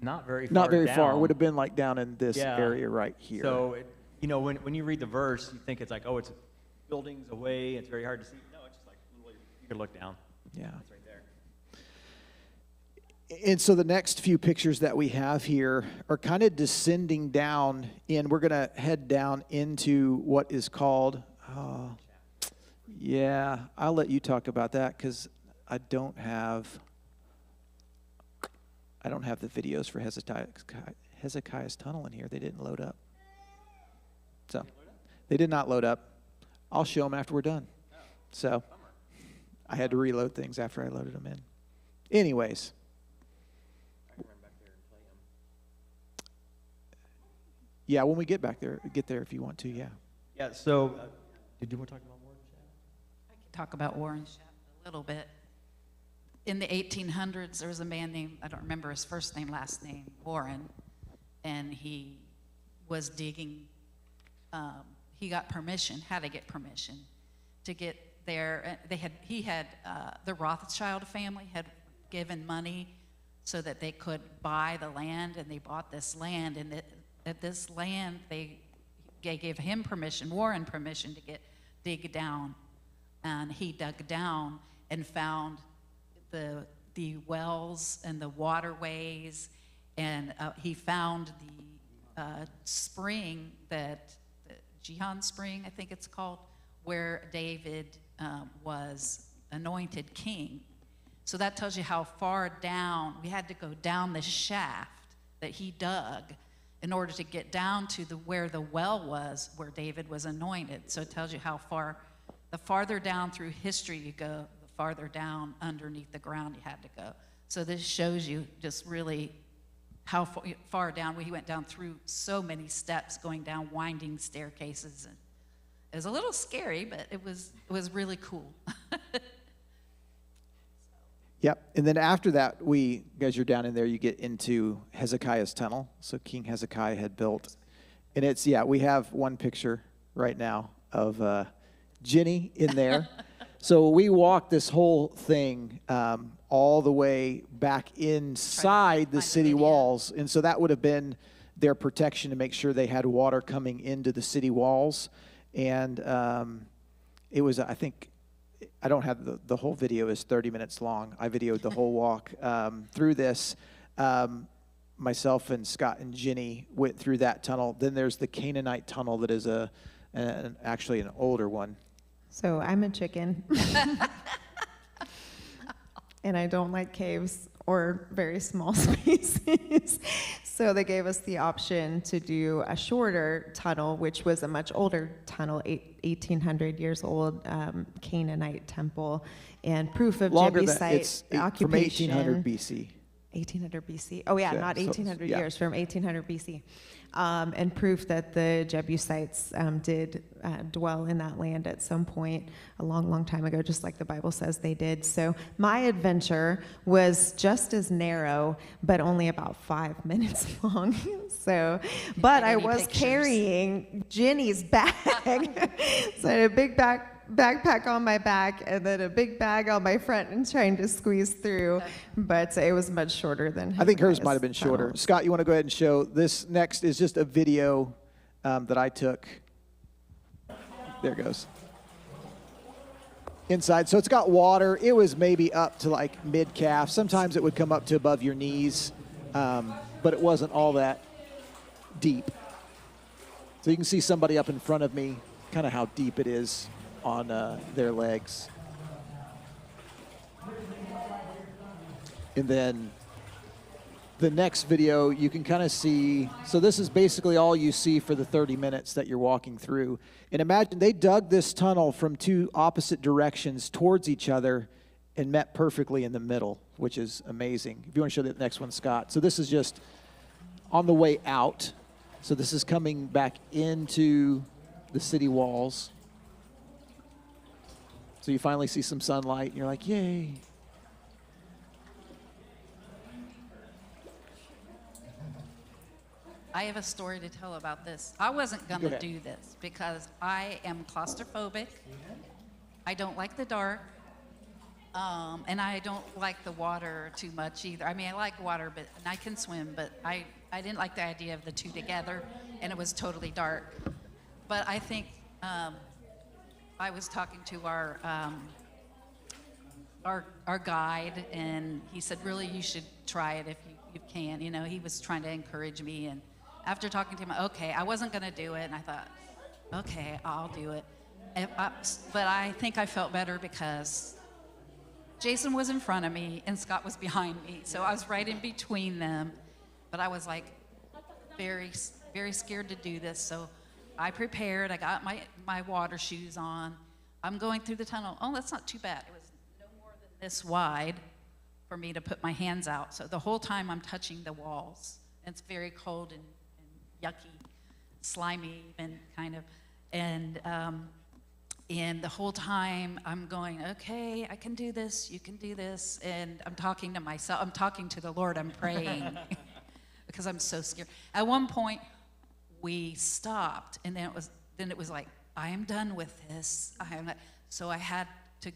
not very far not very far. down. Would have been like down in this Yeah. area right here. So, when you read the verse, you think it's like, oh, it's buildings away, it's very hard to see. No, it's just like, you can look down. Yeah. It's right there. And so the next few pictures that we have here are kind of descending down in. We're going to head down into what is called, I'll let you talk about that because I don't have the videos for Hezekiah's tunnel in here. They didn't load up. So they did not load up. I'll show them after we're done. So I had to reload things after I loaded them in. Anyways. Yeah, when we get there if you want to, yeah. Yeah, so did you want to talk about Warren Schaff? I could talk about Warren Schaff a little bit. In the 1800s, there was a man named, I don't remember his first name, last name, Warren, and he was digging, he got permission, had to get permission to get there. The Rothschild family had given money so that they could buy the land, and they bought this land, and at this land, they gave him permission, Warren permission, to dig down. And he dug down and found the wells and the waterways, and he found the spring the Gihon Spring, I think it's called, where David was anointed king. So that tells you how far down, we had to go down the shaft that he dug in order to get down to where the well was, where David was anointed. So it tells you how far, the farther down through history you go, the farther down underneath the ground you had to go. So this shows you just really how far down. We went down through so many steps, going down winding staircases. And it was a little scary, but it was really cool. Yep. And then after that, as you're down in there, you get into Hezekiah's tunnel. So King Hezekiah had built, and we have one picture right now of Jenny in there. So we walked this whole thing all the way back inside the city walls. And so that would have been their protection to make sure they had water coming into the city walls. And it was, I think, I don't have the whole video is 30 minutes long. I videoed the whole walk through this. Myself and Scott and Jenny went through that tunnel. Then there's the Canaanite tunnel that is actually an older one. So I'm a chicken. And I don't like caves or very small spaces. So they gave us the option to do a shorter tunnel, which was a much older tunnel, 1,800 years old, Canaanite temple, and proof of Jebusite occupation. From 1800 BC. 1800 BC. Oh yeah, Yeah, not so- 1800 yeah. years, from 1800 BC. And proof that the Jebusites did dwell in that land at some point a long, long time ago, just like the Bible says they did. So my adventure was just as narrow, but only about 5 minutes long. So, but get I any was pictures? carrying Jenny's bag. So I had a big backpack on my back and then a big bag on my front and trying to squeeze through, but it was much shorter than I think hers Hezekiah's might have been shorter. tunnel. Scott, you want to go ahead and show this next is just a video that I took. There it goes. Inside. So it's got water. It was maybe up to like mid-calf. Sometimes it would come up to above your knees, but it wasn't all that deep. So you can see somebody up in front of me, kind of how deep it is on their legs. And then the next video, you can kind of see, so this is basically all you see for the 30 minutes that you're walking through. And imagine they dug this tunnel from two opposite directions towards each other and met perfectly in the middle, which is amazing. If you want to show the next one, Scott. So this is just on the way out. So this is coming back into the city walls. So you finally see some sunlight, and you're like, yay. I have a story to tell about this. I wasn't going Go to ahead. do this because I am claustrophobic. I don't like the dark. And I don't like the water too much either. I mean, I like water, and I can swim, but I didn't like the idea of the two together, and it was totally dark. But I think I was talking to our guide, and he said, really, you should try it if you can. You know, he was trying to encourage me, and after talking to him, okay, I wasn't going to do it, and I thought, okay, I'll do it. But I think I felt better because Jason was in front of me and Scott was behind me, so I was right in between them. But I was like very, very scared to do this, so I prepared. I got my water shoes on. I'm going through the tunnel. Oh, that's not too bad. It was no more than this wide for me to put my hands out. So the whole time I'm touching the walls. And it's very cold and yucky, slimy even kind of. And the whole time I'm going, okay, I can do this, you can do this. And I'm talking to myself, I'm talking to the Lord, I'm praying because I'm so scared. At one point, we stopped, and then it was like, I am done with this. So I had to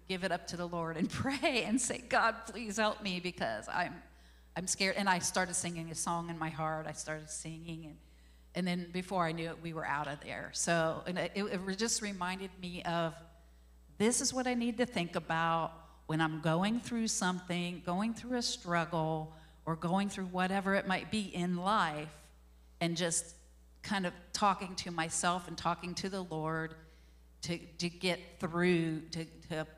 give it up to the Lord and pray and say, God, please help me because I'm scared. And I started singing a song in my heart. I started singing, and then before I knew it, we were out of there. So and it just reminded me of this is what I need to think about when I'm going through something, going through a struggle, or going through whatever it might be in life, and just kind of talking to myself and talking to the Lord to get through,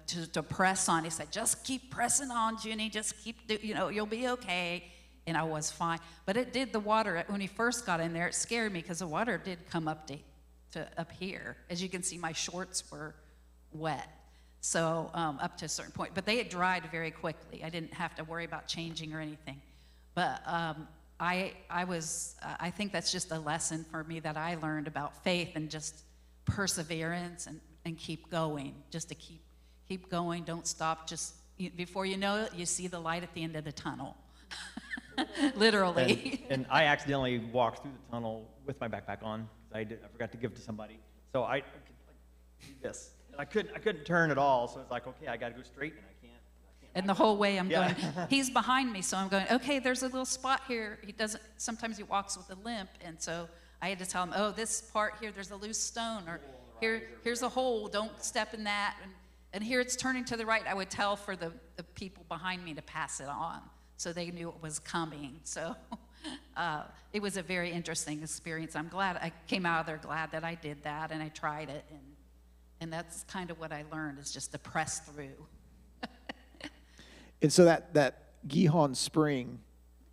to press on. He said, just keep pressing on, Jenny, just you'll be okay. And I was fine. But it did, the water, when he first got in there, it scared me because the water did come up to up here. As you can see, my shorts were wet. So up to a certain point, but they had dried very quickly. I didn't have to worry about changing or anything. But I think that's just a lesson for me that I learned about faith and just perseverance and keep going, just to keep going, don't stop. Just before you know it, you see the light at the end of the tunnel, literally. And I accidentally walked through the tunnel with my backpack on. I forgot to give it to somebody. So I could like do this. And I couldn't turn at all. So it's like, okay, I got to go straight, and I can't. And the whole way I'm Yeah. going, he's behind me, so I'm going, okay, there's a little spot here. Sometimes he walks with a limp, and so I had to tell him, oh, this part here, there's a loose stone, or here's a hole, don't step in that. And here it's turning to the right. I would tell for the people behind me to pass it on, so they knew it was coming. So it was a very interesting experience. I'm glad I came out of there glad that I did that, and I tried it, and that's kind of what I learned, is just to press through. And so that Gihon Spring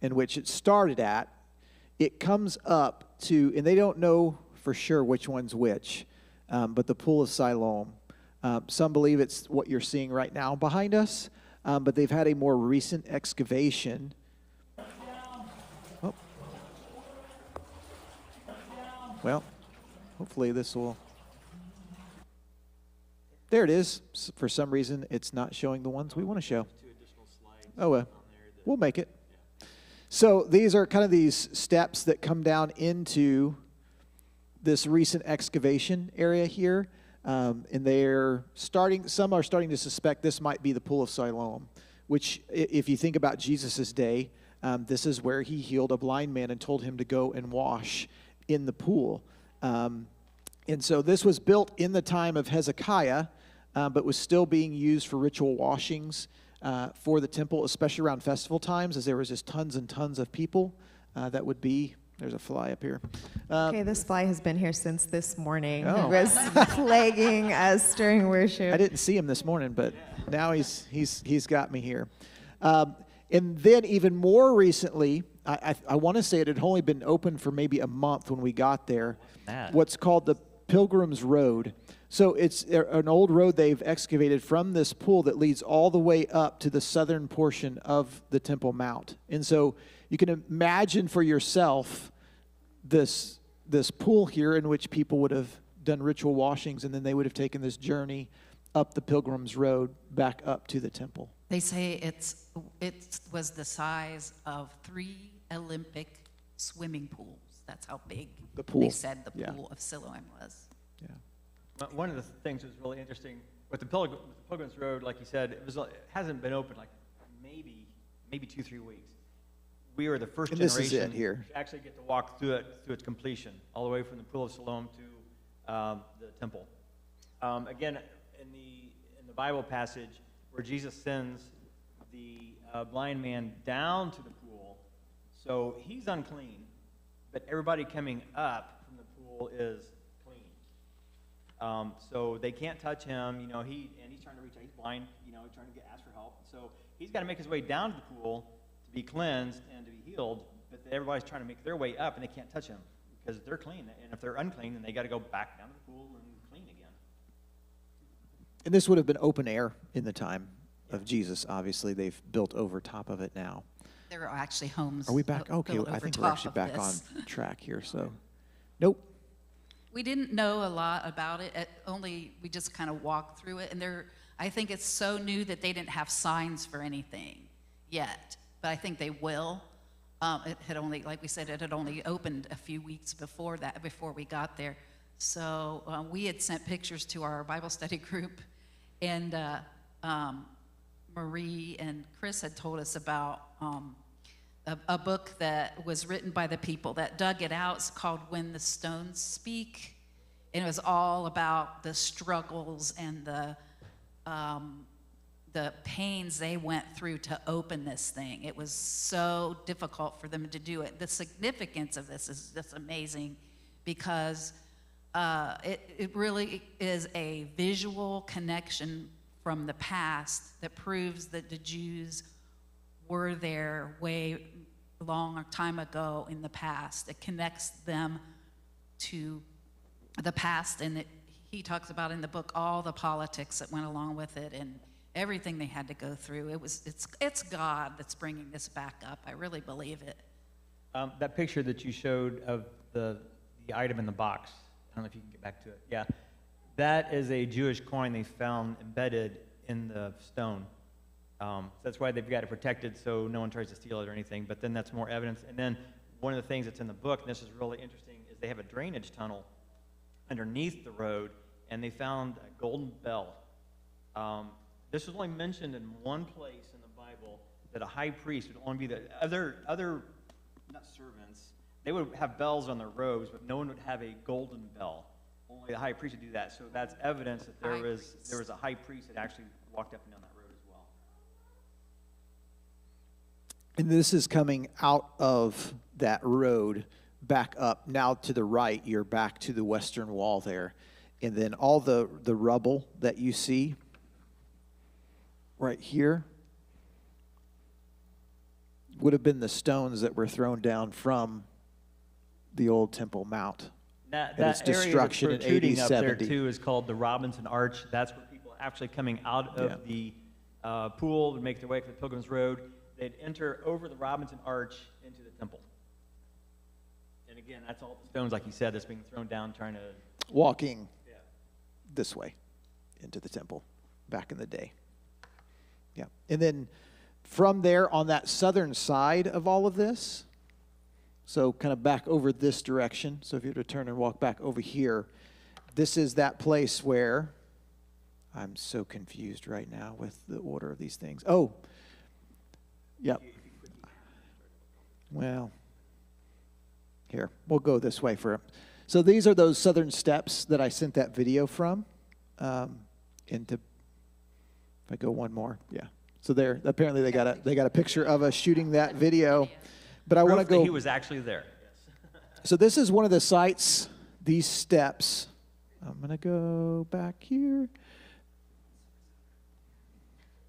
in which it started at, it comes up to, and they don't know for sure which one's which, but the Pool of Siloam. Some believe it's what you're seeing right now behind us, but they've had a more recent excavation. Oh. Well, hopefully this will... There it is. For some reason, it's not showing the ones we want to show. Oh, well, we'll make it. So these are kind of these steps that come down into this recent excavation area here. And they're starting, some are starting to suspect this might be the Pool of Siloam, which if you think about Jesus' day, this is where he healed a blind man and told him to go and wash in the pool. And so this was built in the time of Hezekiah, but was still being used for ritual washings for the temple, especially around festival times, as there was just tons and tons of people that would be. There's a fly up here. Okay, this fly has been here since this morning. Oh. It was plaguing us during worship. I didn't see him this morning, but now he's got me here. And then even more recently, I want to say it had only been open for maybe a month when we got there. What's called the Pilgrim's Road. So it's an old road they've excavated from this pool that leads all the way up to the southern portion of the Temple Mount. And so you can imagine for yourself this pool here in which people would have done ritual washings, and then they would have taken this journey up the Pilgrim's Road back up to the temple. They say it was the size of 3 Olympic swimming pools. That's how big The pool. they said the Yeah. Pool of Siloam was. Yeah. One of the things that was really interesting with the Pilgrim's Road, like you said, it hasn't been open like maybe 2-3 weeks. We were the first And this generation is it here. to actually get to walk through its completion, all the way from the Pool of Siloam to the temple. Again, in the Bible passage where Jesus sends the blind man down to the pool, so he's unclean, but everybody coming up from the pool is clean. So they can't touch him, and he's trying to reach out. He's blind, trying to ask for help. So he's got to make his way down to the pool to be cleansed and to be healed, but everybody's trying to make their way up, and they can't touch him because they're clean. And if they're unclean, then they got to go back down to the pool and clean again. And this would have been open air in the time of Jesus. Obviously, they've built over top of it now. There are actually homes. Are we back? Okay, built I over think we're top actually of back on this. track here. So, nope. We didn't know a lot about it. We just kind of walked through it, and I think it's so new that they didn't have signs for anything yet, but I think they will. It had only, like we said, it had only opened a few weeks before we got there. So we had sent pictures to our Bible study group, and Marie and Chris had told us about a book that was written by the people that dug it out. It's called When the Stones Speak, and it was all about the struggles and the pains they went through to open this thing. It was so difficult for them to do it. The significance of this is just amazing because it really is a visual connection from the past that proves that the Jews were there way long time ago in the past. It connects them to the past, and he talks about in the book all the politics that went along with it and everything they had to go through. It's God that's bringing this back up. I really believe it. That picture that you showed of the item in the box, I don't know if you can get back to it. Yeah, that is a Jewish coin they found embedded in the stone. So that's why they've got it protected so no one tries to steal it or anything. But then that's more evidence. And then one of the things that's in the book, and this is really interesting, is they have a drainage tunnel underneath the road, and they found a golden bell. This was only mentioned in one place in the Bible, that a high priest would only be the other not servants. They would have bells on their robes, but no one would have a golden bell. Only the high priest would do that. So that's evidence that there was a high priest that actually walked up and down that road as well. And this is coming out of that road back up. Now to the right, you're back to the western wall there. And then all the rubble that you see right here would have been the stones that were thrown down from the old Temple Mount. That its area that's destruction in protruding up there 70. too is called the Robinson Arch. That's where people actually coming out of the pool would make their way to the Pilgrim's Road. They'd enter over the Robinson Arch into the temple. And again, that's all the stones, like you said, that's being thrown down trying to... Walking this way into the temple back in the day. Yeah. And then from there on that southern side of all of this, so kind of back over this direction. So if you were to turn and walk back over here, this is that place where I'm so confused right now with the order of these things. Oh, yep. Well, here, we'll go this way for it. So these are those southern steps that I sent that video from. If I go one more, yeah. So there, apparently they got a picture of us shooting that video. But I want to Proof that go. he was actually there. So this is one of the sites. These steps. I'm gonna go back here.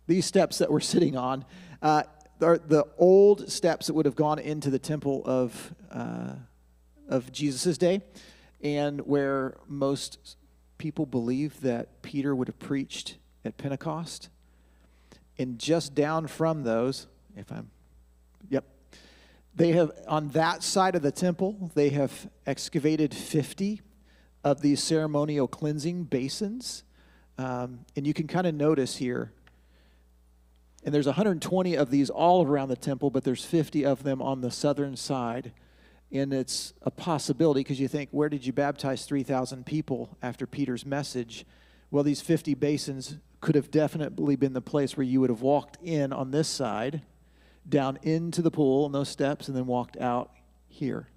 These steps that we're sitting on are the old steps that would have gone into the temple of Jesus' day, and where most people believe that Peter would have preached at Pentecost. And just down from those, they have, on that side of the temple, they have excavated 50 of these ceremonial cleansing basins. And you can kind of notice here, and there's 120 of these all around the temple, but there's 50 of them on the southern side. And it's a possibility, because you think, where did you baptize 3,000 people after Peter's message? Well, these 50 basins could have definitely been the place where you would have walked in on this side, down into the pool on those steps, and then walked out here.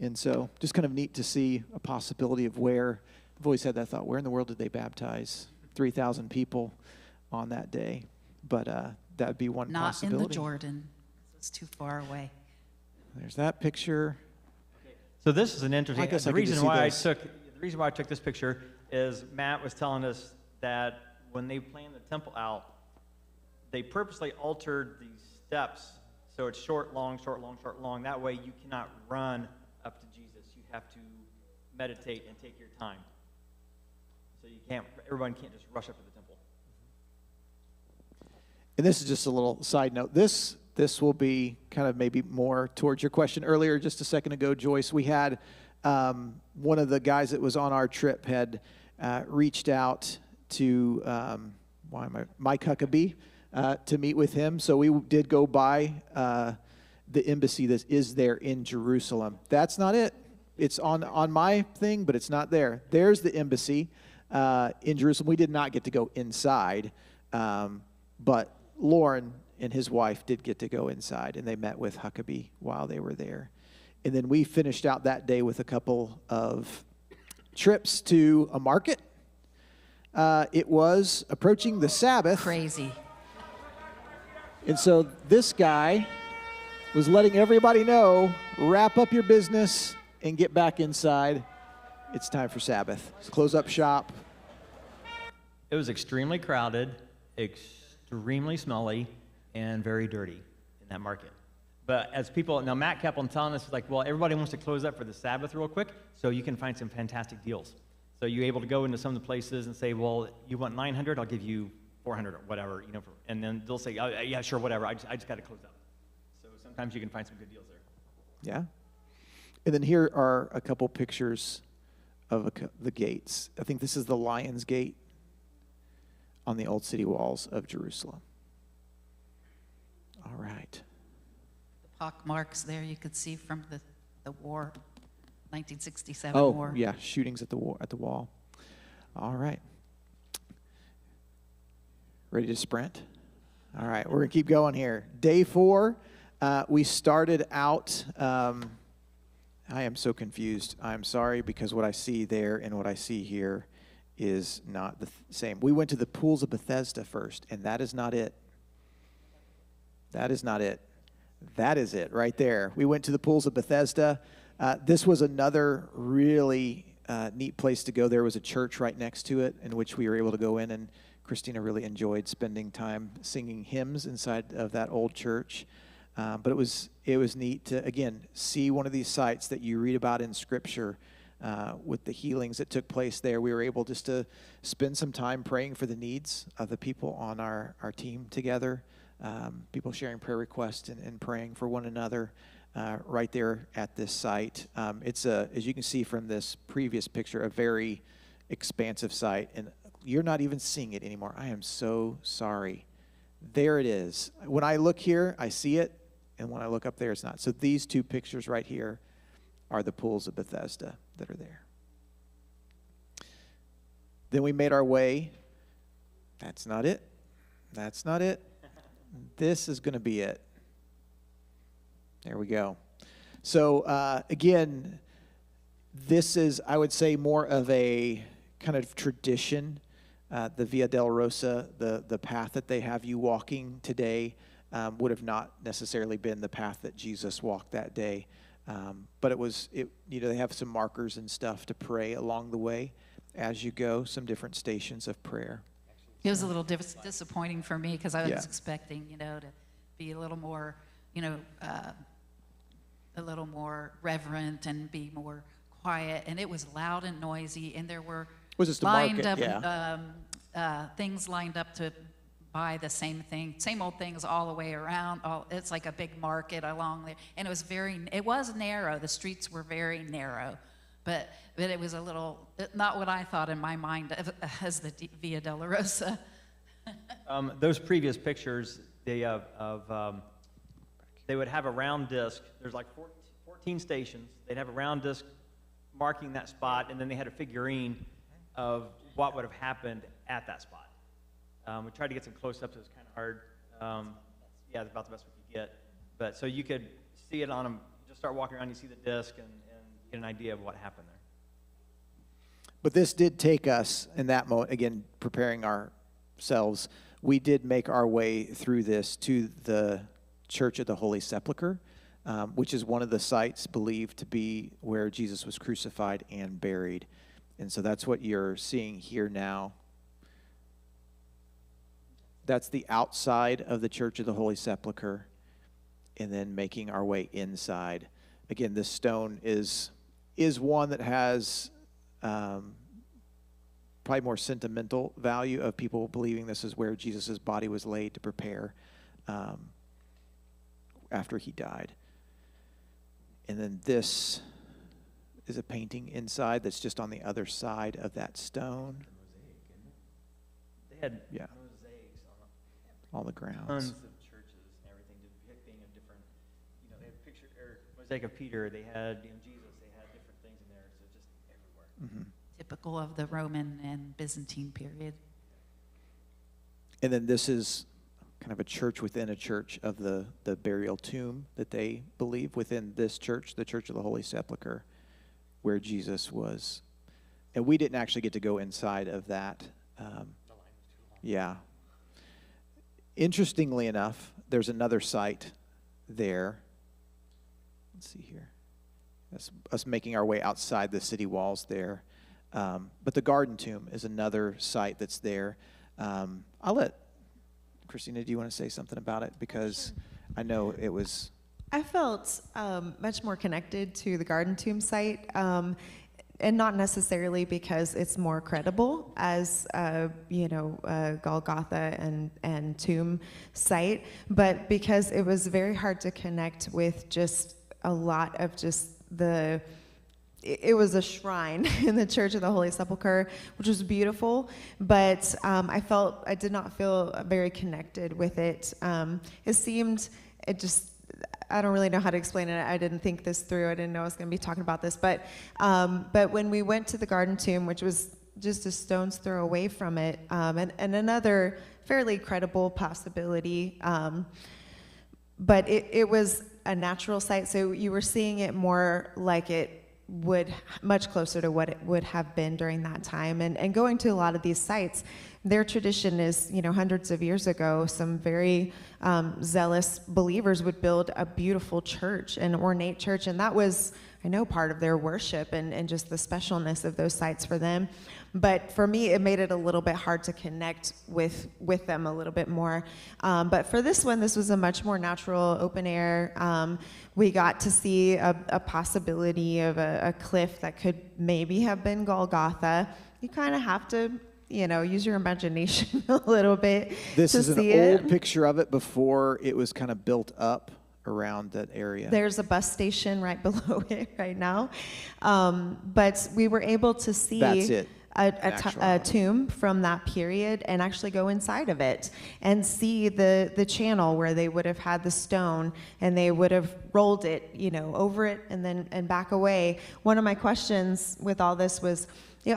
And so just kind of neat to see a possibility of where, I've always had that thought, where in the world did they baptize 3,000 people on that day? But that would be one Not possibility. in the Jordan. It's too far away. There's that picture. So this is an interesting. I guess the I could reason just see why this. the reason why I took this picture is Matt was telling us that when they planned the temple out, they purposely altered the steps so it's short, long, short, long, short, long. That way you cannot run up to Jesus. You have to meditate and take your time. So you can't. Everyone can't just rush up to the temple. And this is just a little side note. This will be kind of maybe more towards your question earlier, just a second ago, Joyce. We had one of the guys that was on our trip had reached out to Mike Huckabee to meet with him. So we did go by the embassy that is there in Jerusalem. That's not it. It's on my thing, but it's not there. There's the embassy in Jerusalem. We did not get to go inside, but Lauren and his wife did get to go inside, and they met with Huckabee while they were there. And then we finished out that day with a couple of trips to a market. It was approaching the Sabbath. Crazy. And so this guy was letting everybody know, wrap up your business and get back inside. It's time for Sabbath. Let's close up shop. It was extremely crowded, extremely smelly, and very dirty in that market. But as people, now Matt kept on telling us, like, well, everybody wants to close up for the Sabbath real quick, so you can find some fantastic deals. So you're able to go into some of the places and say, well, you want 900, I'll give you 400 or whatever, and then they'll say, oh, yeah, sure, whatever, I just got to close up. So sometimes you can find some good deals there. Yeah. And then here are a couple pictures of the gates. I think this is the Lion's Gate on the old city walls of Jerusalem. All right. The pock marks there you could see from the war, 1967 Oh, war. yeah, shootings at the wall. All right. Ready to sprint? All right, we're going to keep going here. Day 4, we started out, I am so confused. I'm sorry, because what I see there and what I see here is not the same. We went to the pools of Bethesda first, and that is not it. That is not it. That is it right there. We went to the pools of Bethesda. This was another really neat place to go. There was a church right next to it in which we were able to go in, and Christina really enjoyed spending time singing hymns inside of that old church. But it was neat to, again, see one of these sites that you read about in Scripture with the healings that took place there. We were able just to spend some time praying for the needs of the people on our team together, people sharing prayer requests and praying for one another right there at this site. It's, as you can see from this previous picture, a very expansive site, and you're not even seeing it anymore. I am so sorry. There it is. When I look here, I see it, and when I look up there, it's not. So these two pictures right here are the pools of Bethesda that are there. Then we made our way. That's not it. That's not it. This is going to be it. There we go. So again, this is, I would say, more of a kind of tradition. The Via Dolorosa, the path that they have you walking today, would have not necessarily been the path that Jesus walked that day. But they have some markers and stuff to pray along the way as you go, some different stations of prayer. It was a little disappointing for me because I was Yeah. expecting, to be a little more, a little more reverent and be more quiet. And it was loud and noisy, and there were Was this the lined market? up Yeah. things lined up to buy the same thing, same old things all the way around. It's like a big market along there, and it was narrow. The streets were very narrow, but it was a little not what I thought in my mind as the Via Dolorosa. Those previous pictures, they would have a round disc. There's like 14 stations. They'd have a round disc marking that spot, and then they had a figurine of what would have happened at that spot. We tried to get some close-ups. It was kind of hard. Yeah, it's about the best we could get. But so you could see it on them. Just start walking around, you see the disc, and get an idea of what happened there. But this did take us, in that moment, again, preparing ourselves, we did make our way through this to the Church of the Holy Sepulchre, which is one of the sites believed to be where Jesus was crucified and buried. And so that's what you're seeing here now. That's the outside of the Church of the Holy Sepulchre, and then making our way inside. Again, this stone is one that has probably more sentimental value of people believing this is where Jesus' body was laid to prepare after he died. And then this is a painting inside that's just on the other side of that stone. They had Yeah. mosaics On the on grounds. tons of churches and everything, depicting a different, they had picture or mosaic of Peter. They had Jesus. They had different things in there, so just everywhere. Mm-hmm. Typical of the Roman and Byzantine period. And then this is kind of a church within a church of the burial tomb that they believe within this church, the Church of the Holy Sepulchre, where Jesus was. And we didn't actually get to go inside of that. Yeah. Interestingly enough, there's another site there. Let's see here. That's us making our way outside the city walls there. But the Garden Tomb is another site that's there. I'll let Christina, do you want to say something about it? Because I know it was... I felt much more connected to the Garden Tomb site, and not necessarily because it's more credible as Golgotha and tomb site, but because it was very hard to connect with just a lot of just it was a shrine in the Church of the Holy Sepulchre, which was beautiful, but I did not feel very connected with it. I don't really know how to explain it. I didn't think this through. I didn't know I was going to be talking about this, but when we went to the Garden Tomb, which was just a stone's throw away from it, and another fairly credible possibility, but it was a natural site, so you were seeing it more like it would, much closer to what it would have been during that time. And going to a lot of these sites, their tradition is, hundreds of years ago, some very zealous believers would build a beautiful church, an ornate church, and that was, I know, part of their worship and just the specialness of those sites for them. But for me, it made it a little bit hard to connect with them a little bit more. But for this one, this was a much more natural, open air. We got to see a possibility of a cliff that could maybe have been Golgotha. You kind of have to, use your imagination a little bit This to is an see old it. picture of it before it was kind of built up around that area. There's a bus station right below it right now. But we were able to see That's it. a tomb from that period and actually go inside of it and see the channel where they would have had the stone and they would have rolled it, over it and back away. One of my questions with all this was,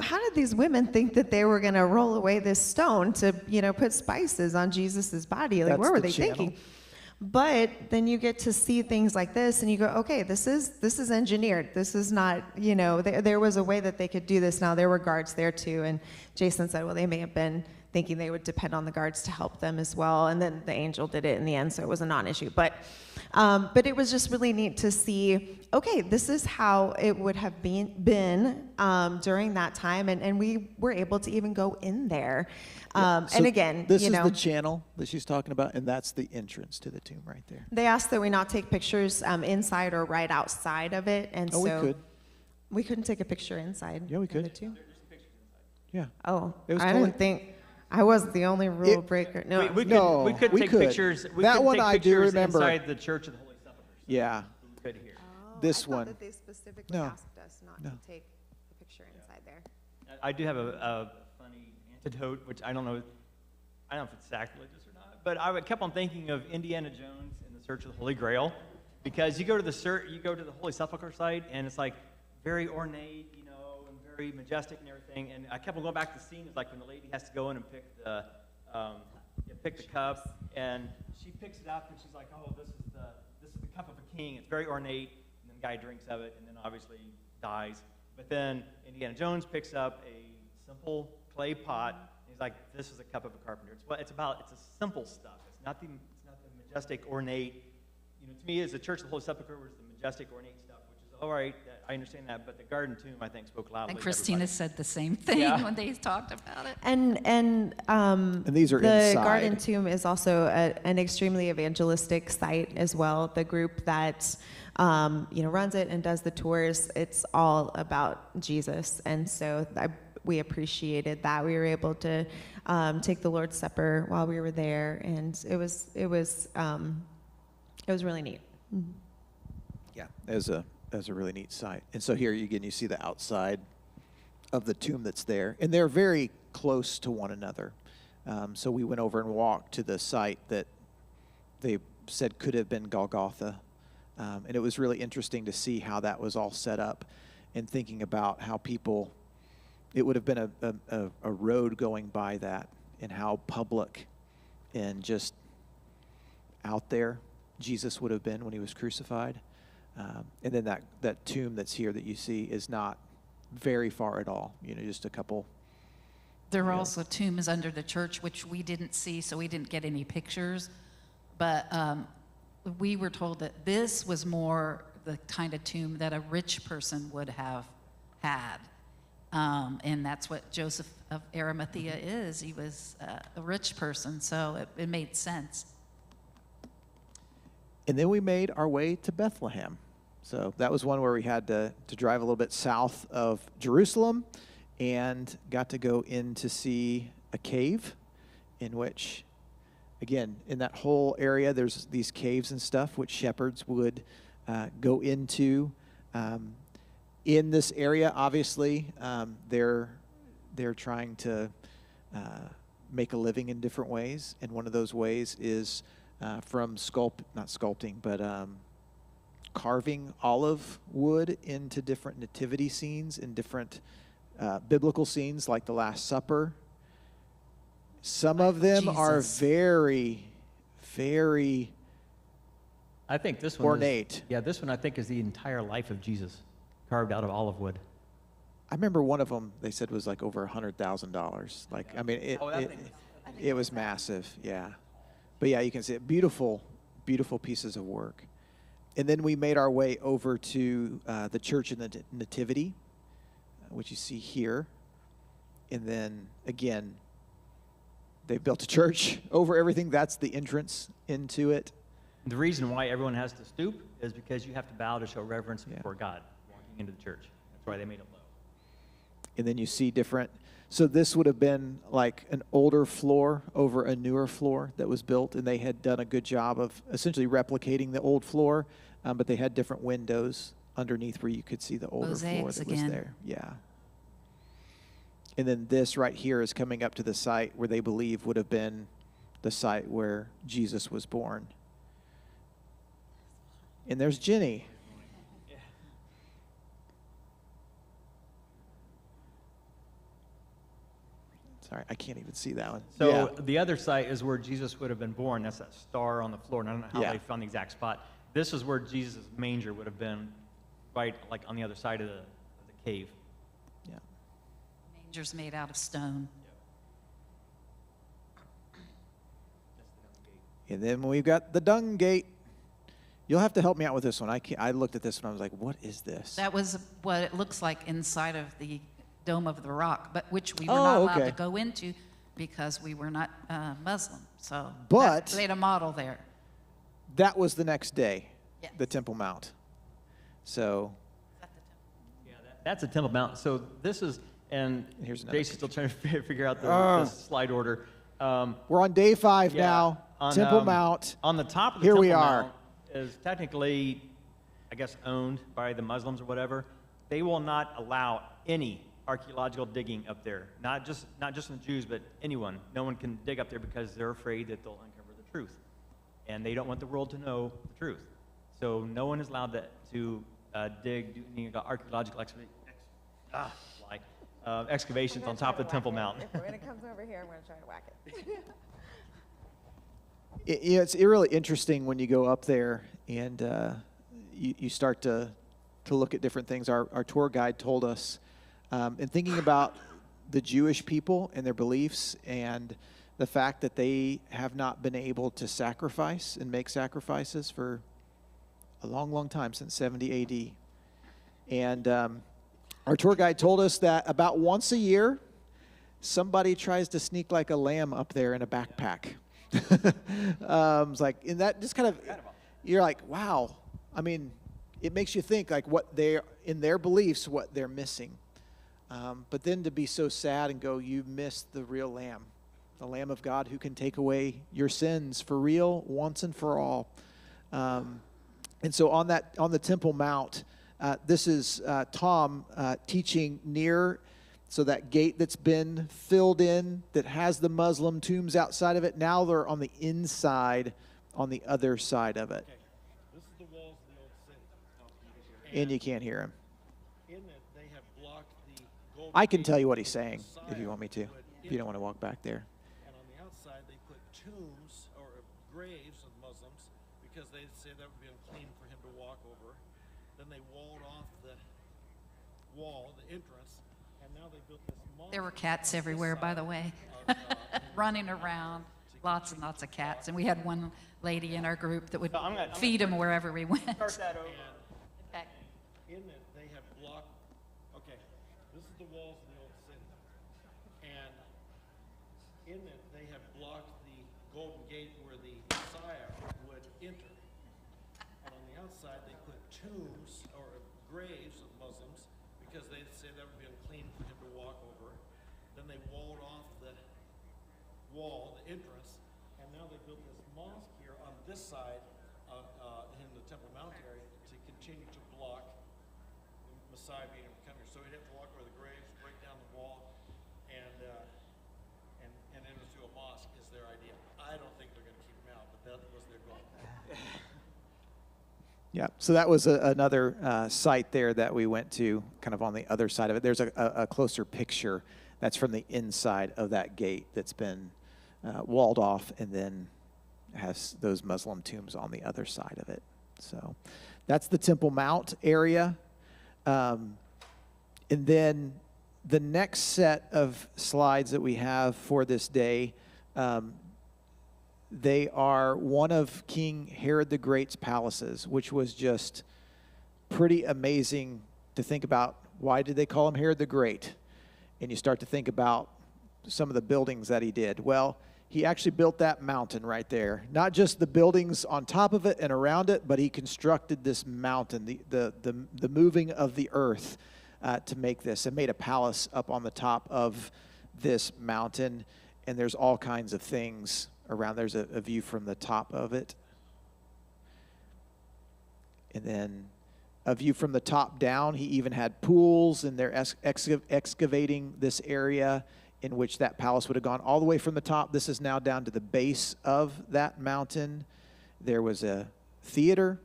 how did these women think that they were going to roll away this stone to, put spices on Jesus's body? Like, That's what were the they channel. thinking? But then you get to see things like this and you go, okay, this is engineered. This is not, there was a way that they could do this. Now, there were guards there too. And Jason said, well, they may have been thinking they would depend on the guards to help them as well. And then the angel did it in the end, so it was a non-issue. But it was just really neat to see, okay, this is how it would have been during that time. And we were able to even go in there. So And again, this is the channel that she's talking about, and that's the entrance to the tomb right there. they asked that we not take pictures inside or right outside of it. And Oh, so we could. we couldn't take a picture inside. Yeah, we of could. the tomb? Yeah. Oh, It was I totally- didn't think I was the only rule breaker. No, No, we could we take could. pictures. We That could one take I do pictures remember. inside the Church of the Holy Sepulchre. Yeah. We could here. This I thought one. that they specifically No. asked us not No. to take a picture inside there. I do have a funny antidote, which I don't know if it's sacrilegious or not, but I kept on thinking of Indiana Jones in the Search of the Holy Grail, because you go to the Holy Sepulchre site, and it's like very ornate, and very majestic and everything. And I kept on going back to the scene. It's like when the lady has to go in and pick the cup, and she picks it up, and she's like, "Oh, this is the cup of a king. It's very ornate." And then the guy drinks of it, and then obviously dies. But then Indiana Jones picks up a simple clay pot, and he's like, "This is a cup of a carpenter." It's a simple stuff. It's not the majestic, ornate. To me, as the Church of the Holy Sepulchre was the majestic, ornate stuff, which is all right. I understand that, but the Garden Tomb, I think, spoke loudly. And to Christina everybody. said the same thing Yeah. when they talked about it. And these are the inside. Garden Tomb is also an extremely evangelistic site as well. The group that runs it and does the tours, it's all about Jesus, and so we appreciated that. We were able to take the Lord's Supper while we were there, and it was really neat. Yeah, as a really neat site. And so here you see the outside of the tomb that's there, and they're very close to one another. So we went over and walked to the site that they said could have been Golgotha, and it was really interesting to see how that was all set up, and thinking about how it would have been a road going by that, and how public and just out there Jesus would have been when he was crucified. And then that tomb that's here that you see is not very far at all, just a couple. There were also tombs under the church, which we didn't see, so we didn't get any pictures. But we were told that this was more the kind of tomb that a rich person would have had. And that's what Joseph of Arimathea is. He was a rich person, so it made sense. And then we made our way to Bethlehem. So that was one where we had to drive a little bit south of Jerusalem, and got to go in to see a cave in which, again, in that whole area, there's these caves and stuff which shepherds would go into. In this area, obviously, they're trying to make a living in different ways, and one of those ways is from not sculpting, but carving olive wood into different nativity scenes and different biblical scenes, like the Last Supper. Some of them are Jesus. very, very I think this one ornate. this one I think is the entire life of Jesus, carved out of olive wood. I remember one of them they said was like over $100,000. Like, I mean, it was massive, yeah. But yeah, you can see it. Beautiful, beautiful pieces of work. And then we made our way over to the Church in the Nativity, which you see here. And then again, they built a church over everything. That's the entrance into it. The reason why everyone has to stoop is because you have to bow to show reverence Yeah. before God walking into the church. That's why they made it low. And then you see different. So this would have been like an older floor over a newer floor that was built, and they had done a good job of essentially replicating the old floor, but they had different windows underneath where you could see the older floor Mosaics that again. was there. Yeah. And then this right here is coming up to the site where they believe would have been the site where Jesus was born. And there's Jenny. Sorry, I can't even see that one. So Yeah. the other site is where Jesus would have been born. That's that star on the floor. And I don't know how Yeah. they found the exact spot. This is where Jesus' manger would have been, right, like on the other side of the cave. Yeah. Manger's made out of stone. And then we've got the dung gate. You'll have to help me out with this one. I looked at this and I was like, what is this? That was what it looks like inside of the Dome of the Rock, but which we were Oh, not allowed okay. to go into because we were not Muslim. So But- they had a model there. That was the next day, Yes. the Temple Mount. So Yeah, that's a Temple Mount. So this is, and Here's another Jason's still trying to figure out the Ah. slide order. we're on day 5 Yeah, now. on, Temple Mount. On the top of the Here Temple we are. Mount is technically, I guess, owned by the Muslims or whatever. They will not allow any archaeological digging up there. Not just the Jews, but anyone. No one can dig up there because they're afraid that they'll uncover the truth, and they don't want the world to know the truth. So no one is allowed to dig, do any archaeological excavations on top of the Temple Mount. When it comes over here, I'm going to try to whack it. It's really interesting when you go up there and you start to look at different things. Our tour guide told us, in thinking about the Jewish people and their beliefs and the fact that they have not been able to sacrifice and make sacrifices for a long, long time, since 70 A.D. And our tour guide told us that about once a year, somebody tries to sneak like a lamb up there in a backpack. It's like, and that just kind of, you're like, wow. I mean, it makes you think like what they're, in their beliefs, what they're missing. But then to be so sad and go, you missed the real lamb, the Lamb of God who can take away your sins for real, once and for all. And so on the Temple Mount, this is Tom teaching near, so that gate that's been filled in, that has the Muslim tombs outside of it, now they're on the inside, on the other side of it. Okay, this is the walls of the old city. And you can't hear him. In it, they have blocked the golden I can gate tell you what he's where saying, if you Messiah want me to, would if you don't enter. want to walk back there. And on the outside, they put tombs or graves of Muslims because they say that would be unclean for him to walk over. Then they walled off the wall, the entrance, and now they built this mosque. There were cats everywhere, by the way, running around. Lots and lots of cats. And we had one lady in our group that would I'm gonna feed them wherever we went. Start that over. Okay. In it, they have blocked. Okay, this is the walls of the old city, and in it, they have blocked the golden gate where the Messiah would enter. And on the outside, they put tombs or graves of Muslims because they say that would be unclean for him to walk over. Then they walled off the wall, the entrance, and now they built this mosque here on this side in the Temple Mount area to continue to block the Messiah being coming. So he'd have to walk over the graves, break down the wall, and enter into a mosque is their idea. I don't think they're going to keep him out, but that was their goal. Yeah, so that was another site there that we went to, kind of on the other side of it. There's a closer picture that's from the inside of that gate that's been walled off, and then has those Muslim tombs on the other side of it. So that's the Temple Mount area. And then the next set of slides that we have for this day, they are one of King Herod the Great's palaces, which was just pretty amazing to think about. Why did they call him Herod the Great? And you start to think about some of the buildings that he did. Well, he actually built that mountain right there. Not just the buildings on top of it and around it, but he constructed this mountain, the moving of the earth to make this, and made a palace up on the top of this mountain. And there's all kinds of things around. There's a view from the top of it. And then a view from the top down. He even had pools, and they're excavating this area in which that palace would have gone all the way from the top. This is now down to the base of that mountain. There was a theater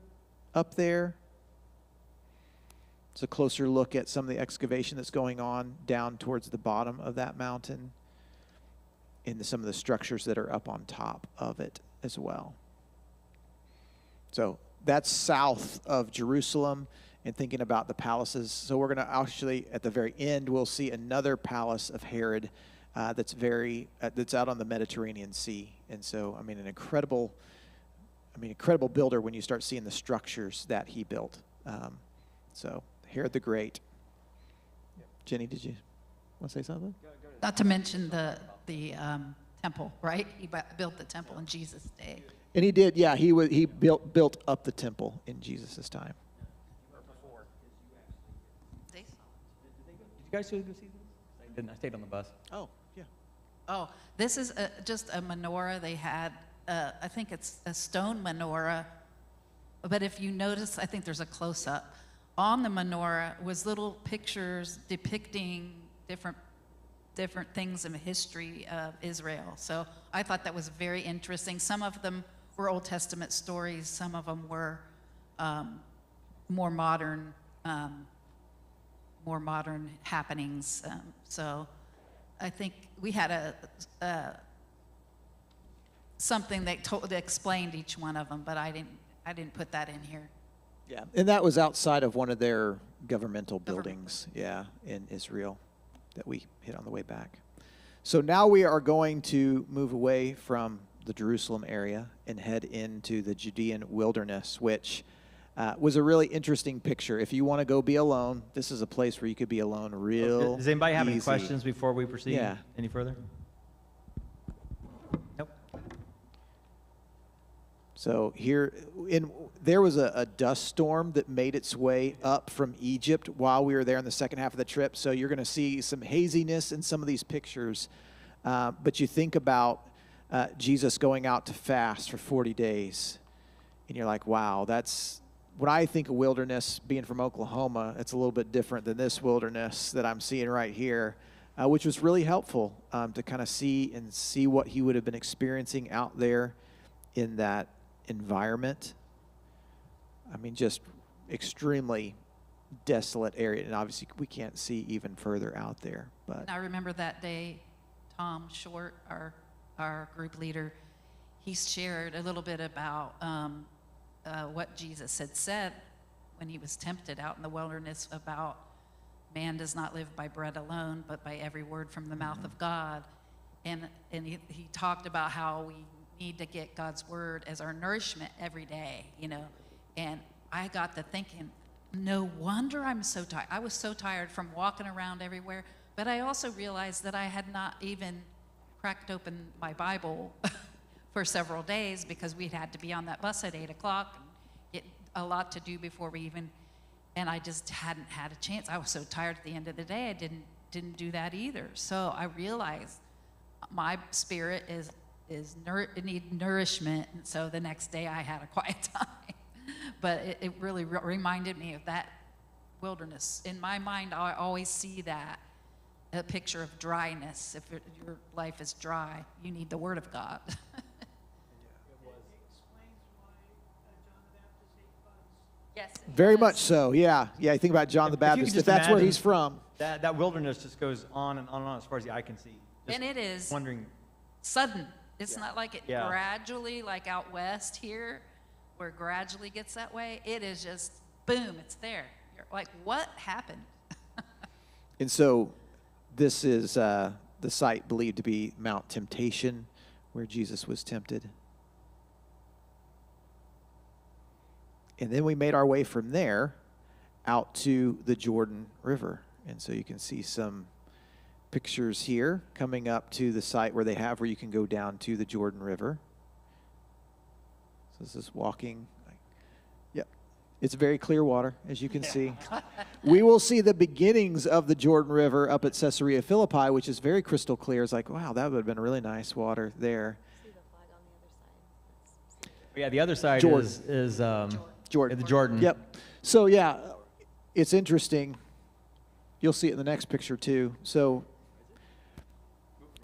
up there. It's a closer look at some of the excavation that's going on down towards the bottom of that mountain, and some of the structures that are up on top of it as well. So that's south of Jerusalem, and thinking about the palaces. So we're going to actually, at the very end, we'll see another palace of Herod that's out on the Mediterranean Sea. And so, I mean, an incredible builder when you start seeing the structures that he built. So Herod the Great. Jenny, did you want to say something? Not to mention the temple, right? He built the temple in Jesus' day. And he did, yeah. He built up the temple in Jesus' time. They saw Did you guys go see this? I didn't. I stayed on the bus. Oh, yeah. Oh, this is just a menorah they had. I think it's a stone menorah. But if you notice, I think there's a close-up. On the menorah was little pictures depicting different things in the history of Israel. So I thought that was very interesting. Some of them were Old Testament stories. Some of them were more modern happenings. So I think we had something that explained each one of them, but I didn't put that in here. Yeah, and that was outside of one of their governmental buildings, yeah, in Israel that we hit on the way back. So now we are going to move away from the Jerusalem area and head into the Judean wilderness, which was a really interesting picture. If you want to go be alone, this is a place where you could be alone real Does anybody have any easy. questions before we proceed Yeah. any further? Nope. So there was a dust storm that made its way up from Egypt while we were there in the second half of the trip. So you're going to see some haziness in some of these pictures. But you think about Jesus going out to fast for 40 days. And you're like, wow, that's, when I think of wilderness, being from Oklahoma, it's a little bit different than this wilderness that I'm seeing right here, which was really helpful to kind of see what he would have been experiencing out there in that environment. I mean, just extremely desolate area, and obviously we can't see even further out there. But I remember that day, Tom Short, our group leader, he shared a little bit about what Jesus had said when he was tempted out in the wilderness about man does not live by bread alone, but by every word from the mouth of God. And he talked about how we need to get God's word as our nourishment every day, you know. And I got to thinking, no wonder I'm so tired. I was so tired from walking around everywhere, but I also realized that I had not even cracked open my Bible for several days because we'd had to be on that bus at 8 o'clock and get a lot to do before we even, and I just hadn't had a chance. I was so tired at the end of the day, I didn't do that either. So I realized my spirit need nourishment, and so the next day I had a quiet time. but it really reminded me of that wilderness. In my mind, I always see that, a picture of dryness. If your life is dry, you need the Word of God. It explains why John the Baptist ate bugs. Yes. Very much so. Yeah. Yeah. You think about John the If you can Baptist. just If that's where imagine he's from. That wilderness just goes on and on and on as far as the eye can see. Just And it is wondering. sudden. It's not like it Yeah. gradually, like out west here, where it gradually gets that way. It is just boom, it's there. You're like, what happened? And so this is the site believed to be Mount Temptation, where Jesus was tempted. And then we made our way from there out to the Jordan River. And so you can see some pictures here coming up to the site where you can go down to the Jordan River. So this is walking. Yep. It's very clear water, as you can see. We will see the beginnings of the Jordan River up at Caesarea Philippi, which is very crystal clear. It's like, wow, that would have been really nice water there. Yeah, the other side Jordan. is Jordan. the Jordan. Yep. So, yeah, it's interesting. You'll see it in the next picture, too. So,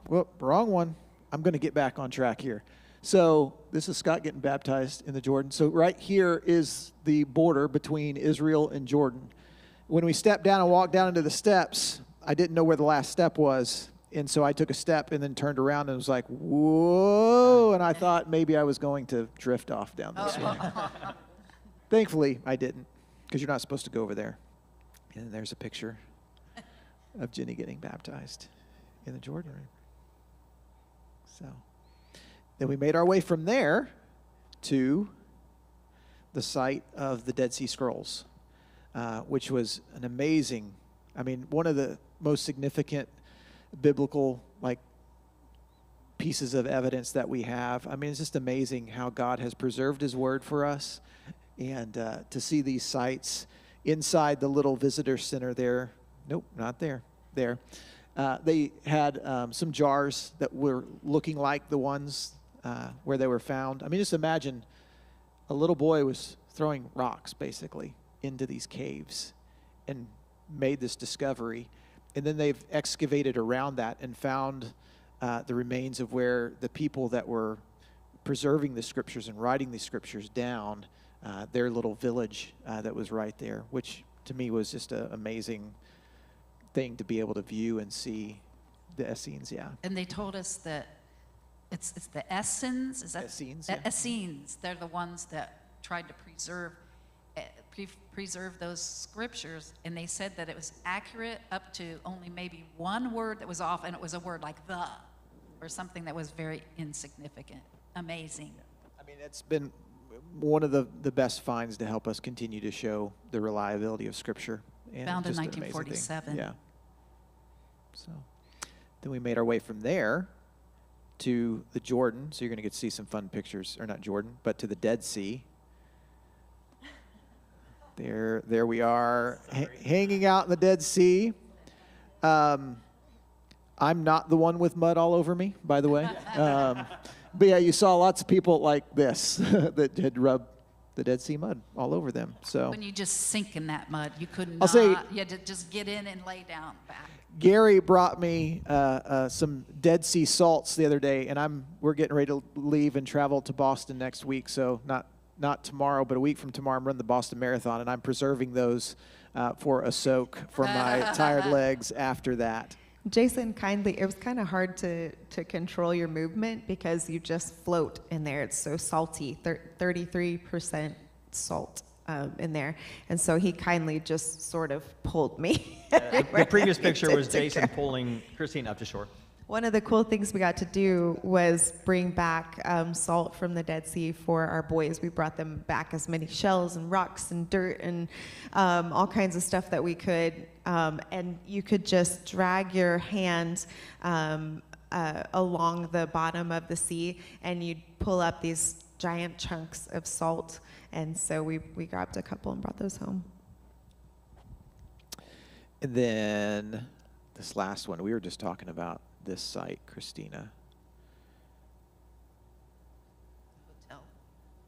whoop, wrong one. I'm going to get back on track here. So, this is Scott getting baptized in the Jordan. So, right here is the border between Israel and Jordan. When we stepped down and walked down into the steps, I didn't know where the last step was. And so I took a step and then turned around and was like, whoa. And I thought maybe I was going to drift off down this way. Thankfully, I didn't, because you're not supposed to go over there. And there's a picture of Jenny getting baptized in the Jordan River. So then we made our way from there to the site of the Dead Sea Scrolls, which was an amazing, one of the most significant biblical pieces of evidence that we have. It's just amazing how God has preserved his word for us, and to see these sites inside the little visitor center there. Nope, not there. There. They had some jars that were looking like the ones where they were found. Just imagine a little boy was throwing rocks basically into these caves and made this discovery. And then they've excavated around that and found the remains of where the people that were preserving the scriptures and writing these scriptures down, their little village that was right there, which to me was just an amazing thing to be able to view and see the Essenes, yeah. And they told us that it's the Essenes, is that? Essenes, The yeah. Essenes, they're the ones that tried to preserve those scriptures, and they said that it was accurate up to only maybe one word that was off, and it was a word like the, or something that was very insignificant. Amazing. It's been one of the best finds to help us continue to show the reliability of Scripture. And Found in just an amazing thing. 1947. Yeah. So then we made our way from there to the Jordan. So you're going to get to see some fun pictures, or not Jordan, but to the Dead Sea. There we are, hanging out in the Dead Sea. I'm not the one with mud all over me, by the way. But yeah, you saw lots of people like this that had rubbed the Dead Sea mud all over them. So When you just sink in that mud, you could I'll not, say- you had to just get in and lay down back. Gary brought me some Dead Sea salts the other day, and we're getting ready to leave and travel to Boston next week. So not tomorrow, but a week from tomorrow, I'm running the Boston Marathon, and I'm preserving those for a soak for my tired legs after that. Jason it was kind of hard to control your movement because you just float in there. It's so salty, 33% salt in there. And so he kindly just sort of pulled me. The previous picture was To Jason go. pulling Christine up to shore. One of the cool things we got to do was bring back salt from the Dead Sea for our boys. We brought them back as many shells and rocks and dirt and all kinds of stuff that we could. And you could just drag your hand along the bottom of the sea, and you'd pull up these giant chunks of salt. And so we grabbed a couple and brought those home. And then this last one, we were just talking about this site, Christina. Hotel.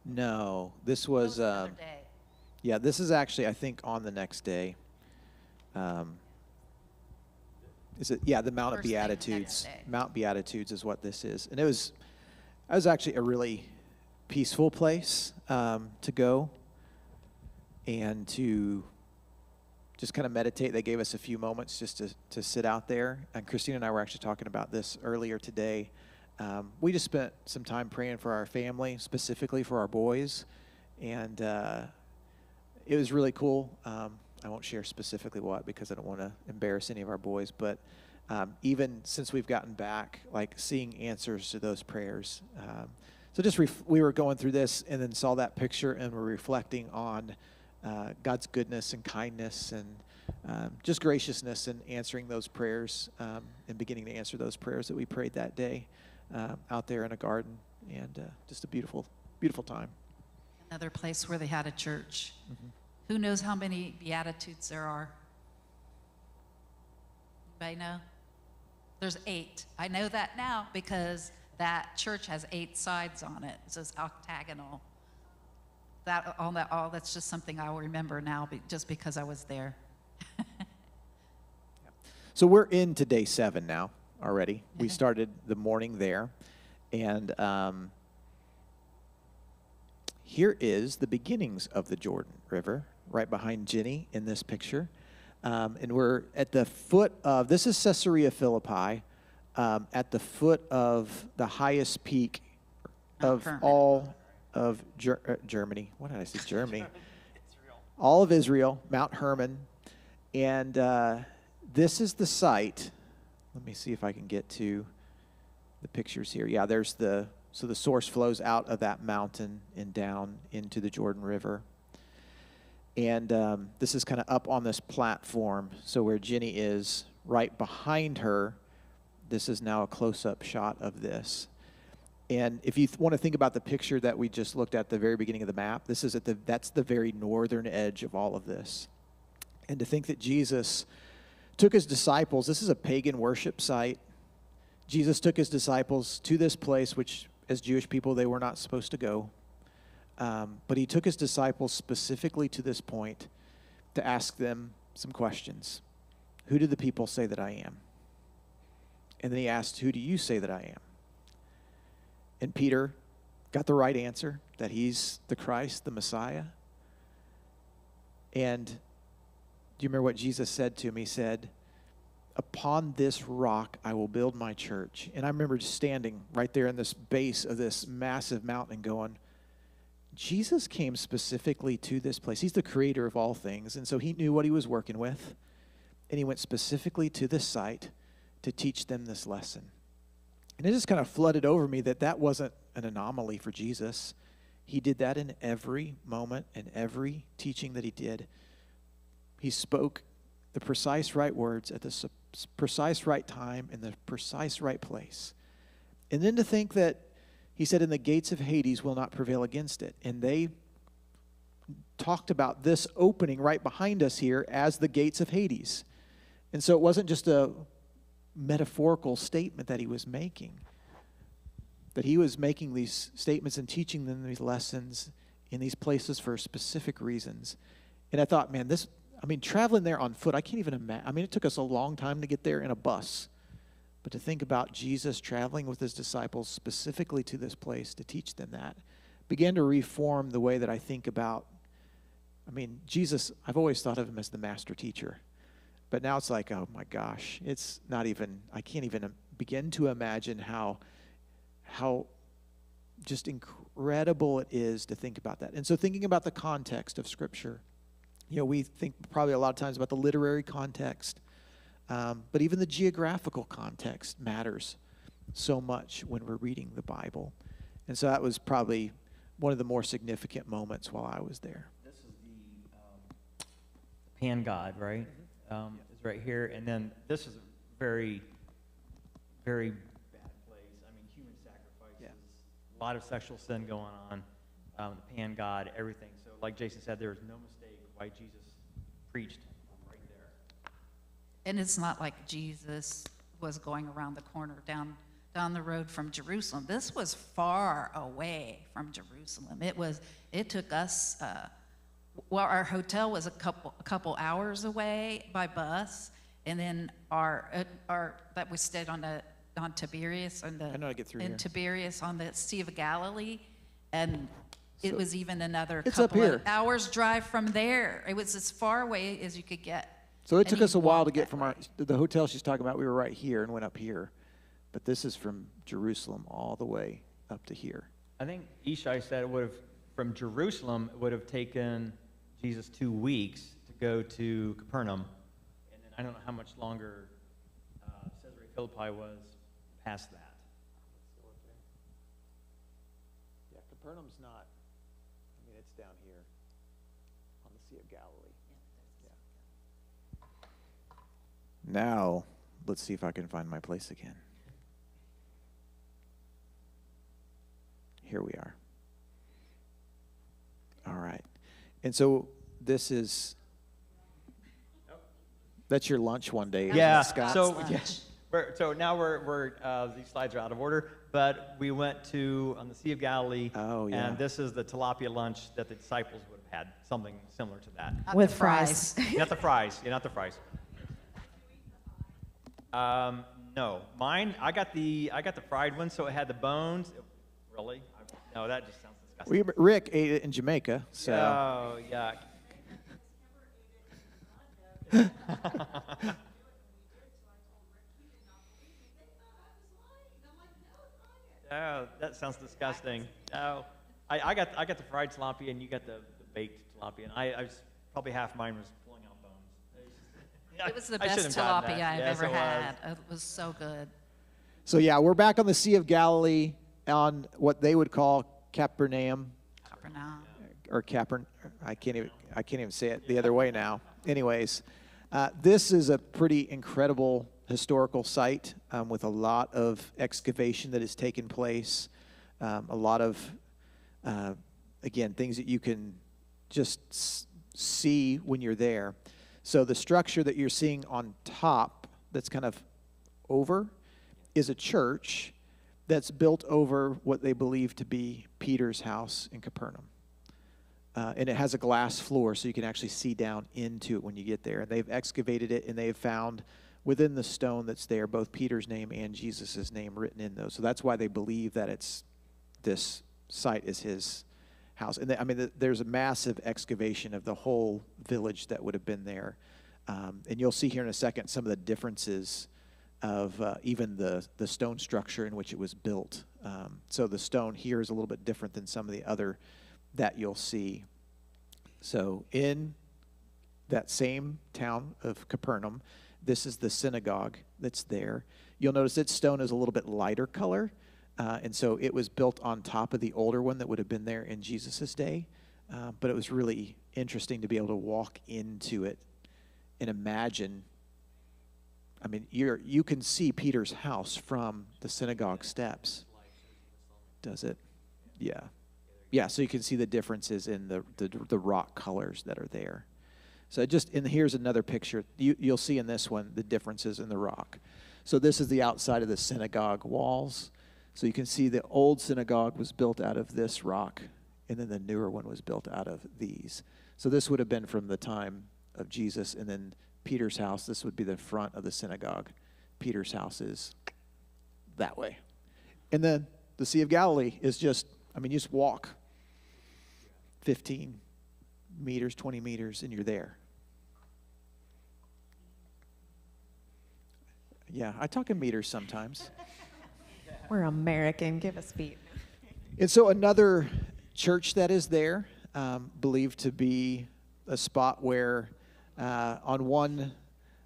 No, this was That was another day. Yeah, this is actually, I think, on the next day. Is it? Yeah, the Mount of First thing the next Beatitudes. day. Mount Beatitudes is what this is, and it was actually a really peaceful place to go and to just kind of meditate. They gave us a few moments just to sit out there. And Christina and I were actually talking about this earlier today. We just spent some time praying for our family, specifically for our boys, and it was really cool. I won't share specifically what because I don't want to embarrass any of our boys, but even since we've gotten back, like seeing answers to those prayers. So just we were going through this and then saw that picture and were reflecting on God's goodness and kindness and just graciousness in answering those prayers and beginning to answer those prayers that we prayed that day out there in a garden, and just a beautiful, beautiful time. Another place where they had a church. Who knows how many Beatitudes there are? Anybody know? There's 8. I know that now because that church has 8 sides on it. It says octagonal. That's just something I'll remember now, just because I was there. So we're into day 7 now already. We started the morning there, and here is the beginnings of the Jordan River, right behind Jenny in this picture. And we're at the foot of, this is Caesarea Philippi, at the foot of the highest peak of Hermon. all of Germany. What did I say? Germany. All of Israel, Mount Hermon. And this is the site. Let me see if I can get to the pictures here. Yeah, so the source flows out of that mountain and down into the Jordan River. And this is kind of up on this platform. So where Jenny is, right behind her, this is now a close-up shot of this. And if you want to think about the picture that we just looked at the very beginning of the map, this is that's the very northern edge of all of this. And to think that Jesus took his disciples, this is a pagan worship site. Jesus took his disciples to this place, which as Jewish people, they were not supposed to go. But he took his disciples specifically to this point to ask them some questions. Who do the people say that I am? And then he asked, who do you say that I am? And Peter got the right answer, that he's the Christ, the Messiah. And do you remember what Jesus said to him? He said, upon this rock I will build my church. And I remember just standing right there in this base of this massive mountain and going, Jesus came specifically to this place. He's the creator of all things, and so he knew what he was working with. And he went specifically to this site to teach them this lesson. And it just kind of flooded over me that wasn't an anomaly for Jesus. He did that in every moment and every teaching that he did. He spoke the precise right words at the precise right time in the precise right place. And then to think that he said, and the gates of Hades will not prevail against it. And they talked about this opening right behind us here as the gates of Hades. And so it wasn't just a metaphorical statement that he was making, that he was making these statements and teaching them these lessons in these places for specific reasons. And I thought, man, traveling there on foot, I can't even imagine. It took us a long time to get there in a bus. But to think about Jesus traveling with his disciples specifically to this place to teach them that began to reform the way that I think about, Jesus, I've always thought of him as the master teacher. But now it's like, oh my gosh, it's not even, I can't even begin to imagine how just incredible it is to think about that. And so thinking about the context of Scripture, we think probably a lot of times about the literary context, but even the geographical context matters so much when we're reading the Bible. And so that was probably one of the more significant moments while I was there. This is the pan god, right? It's right here. And then this is a very, very bad place. Human sacrifices, a lot of sexual sin going on, the pan god, everything. So like Jason said, there is no mistake why Jesus preached right there. And it's not like Jesus was going around the corner down the road from Jerusalem. This was far away from Jerusalem. It took us Well, our hotel was a couple hours away by bus, and then our that we stayed on Tiberias on the I know how to get through in here. Tiberias on the Sea of Galilee, and it was even another It's up couple here. of hours drive from there. It was as far away as you could get. So it and took you us a while to walk get that from way. the hotel she's talking about. We were right here and went up here. But this is from Jerusalem all the way up to here. I think Ishai said it would have, from Jerusalem, it would have taken Jesus 2 weeks to go to Capernaum. And then I don't know how much longer Caesarea Philippi was past that. Yeah, Capernaum's not, I mean, it's down here on the Sea of Galilee. Yeah. Now, let's see if I can find my place again. Here we are. All right. And so this is, that's your lunch one day, isn't Yeah, it, Scott? so, Lunch. so now we're these slides are out of order, but we went to, on the Sea of Galilee. Oh, yeah. And this is the tilapia lunch that the disciples would have had, something similar to that. Not With the fries. Not the fries. Yeah, not the fries. No, mine. I got the fried one, so it had the bones. Really? No, that just sounds disgusting. Rick ate it in Jamaica, so. Oh, yuck. Oh, that sounds disgusting. No, I got the fried tilapia, and you got the baked tilapia, and I was probably half mine was pulling out bones. It was the I best shouldn't have gotten tilapia that. I've Yes, ever it was. had. It was so good. So yeah, we're back on the Sea of Galilee on what they would call Capernaum Capernaum. or Capern. I can't even say it the other way now. Anyways, this is a pretty incredible historical site with a lot of excavation that has taken place. A lot of again things that you can just see when you're there. So the structure that you're seeing on top, that's kind of over, is a church that's built over what they believe to be Peter's house in Capernaum. And it has a glass floor, so you can actually see down into it when you get there. And they've excavated it, and they've found within the stone that's there both Peter's name and Jesus' name written in those. So that's why they believe that this site is his house. And there's a massive excavation of the whole village that would have been there. And you'll see here in a second some of the differences of even the stone structure in which it was built. So the stone here is a little bit different than some of the other that you'll see. So in that same town of Capernaum, this is the synagogue that's there. You'll notice its stone is a little bit lighter color, and so it was built on top of the older one that would have been there in Jesus' day. But it was really interesting to be able to walk into it and imagine. I mean, you can see Peter's house from the synagogue steps. Does it? Yeah. Yeah, so you can see the differences in the rock colors that are there. So here's another picture. You'll see in this one the differences in the rock. So this is the outside of the synagogue walls. So you can see the old synagogue was built out of this rock, and then the newer one was built out of these. So this would have been from the time of Jesus, and then Peter's house, this would be the front of the synagogue. Peter's house is that way. And then the Sea of Galilee is you just walk 15 meters, 20 meters, and you're there. Yeah, I talk in meters sometimes. We're American. Give us feet. And so another church that is there, believed to be a spot where on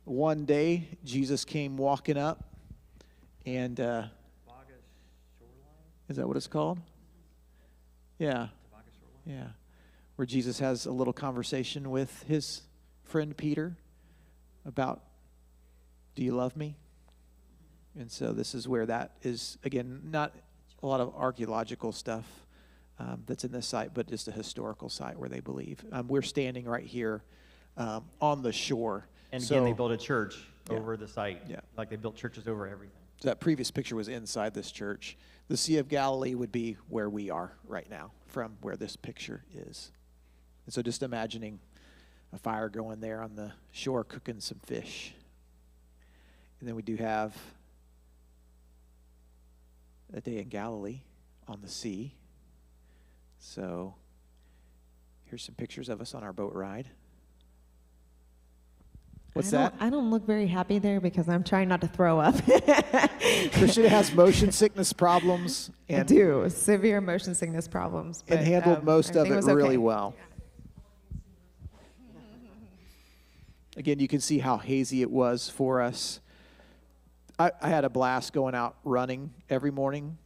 one day Jesus came walking up, and is that what it's called? Yeah. Yeah. Where Jesus has a little conversation with his friend Peter about, do you love me? And so this is where that is, again, not a lot of archaeological stuff that's in this site, but just a historical site where they believe. We're standing right here on the shore. And So- again, they built a church Yeah. over the site. Yeah. Like they built churches over everything. So that previous picture was inside this church. The Sea of Galilee would be where we are right now, from where this picture is. And so just imagining a fire going there on the shore cooking some fish. And then we do have a day in Galilee on the sea. So here's some pictures of us on our boat ride. What's that? I don't look very happy there because I'm trying not to throw up. Christian has motion sickness problems I and do. Severe motion sickness problems. and but, handled most of everything it was really okay. well. Again, you can see how hazy it was for us. I had a blast going out running every morning.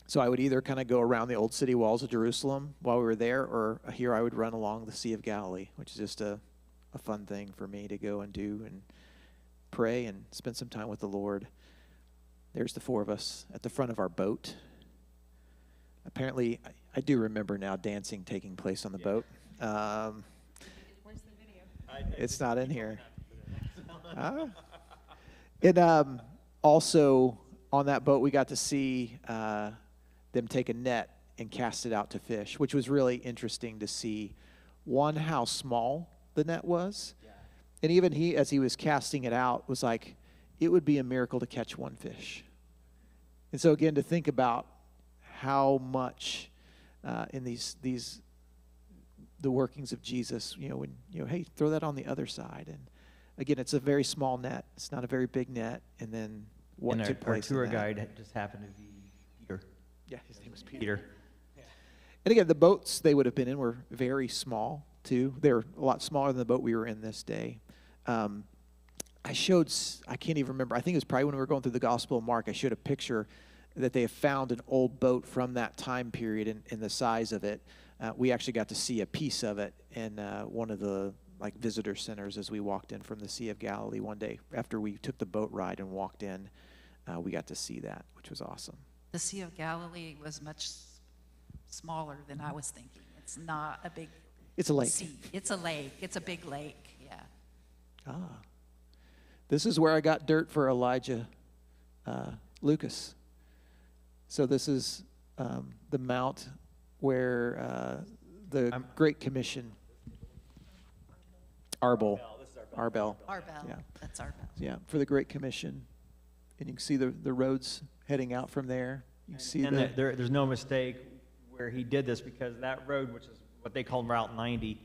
So I would either kind of go around the old city walls of Jerusalem while we were there, or here I would run along the Sea of Galilee, which is just a fun thing for me to go and do and pray and spend some time with the Lord. There's the four of us at the front of our boat. Apparently, I do remember now dancing taking place on the boat. Where's the video? It's not in here. And also on that boat, we got to see them take a net and cast it out to fish, which was really interesting to see. One, how small the net was. And even he, as he was casting it out, was like, it would be a miracle to catch one fish. And so again, to think about how much in the workings of Jesus, when, hey, throw that on the other side. And again, it's a very small net. It's not a very big net. And then what And took our place in tour that. guide just happened to be Peter. Yeah, his name was Peter. Peter. And again, the boats they would have been in were very small, too. They were a lot smaller than the boat we were in this day. I can't even remember. I think it was probably when we were going through the Gospel of Mark, I showed a picture that they have found an old boat from that time period and the size of it. We actually got to see a piece of it in one of the visitor centers as we walked in from the Sea of Galilee one day. After we took the boat ride and walked in, we got to see that, which was awesome. The Sea of Galilee was much smaller than I was thinking. It's not a big It's a lake. sea. It's a lake. It's a big lake, yeah. This is where I got dirt for Elijah Lucas. So this is the mount where the Great Commission, Arbel. Arbel, Yeah. that's Arbel. Yeah, for the Great Commission. And you can see the roads heading out from there. You can see And there's no mistake where he did this, because that road, which is what they call Route 90,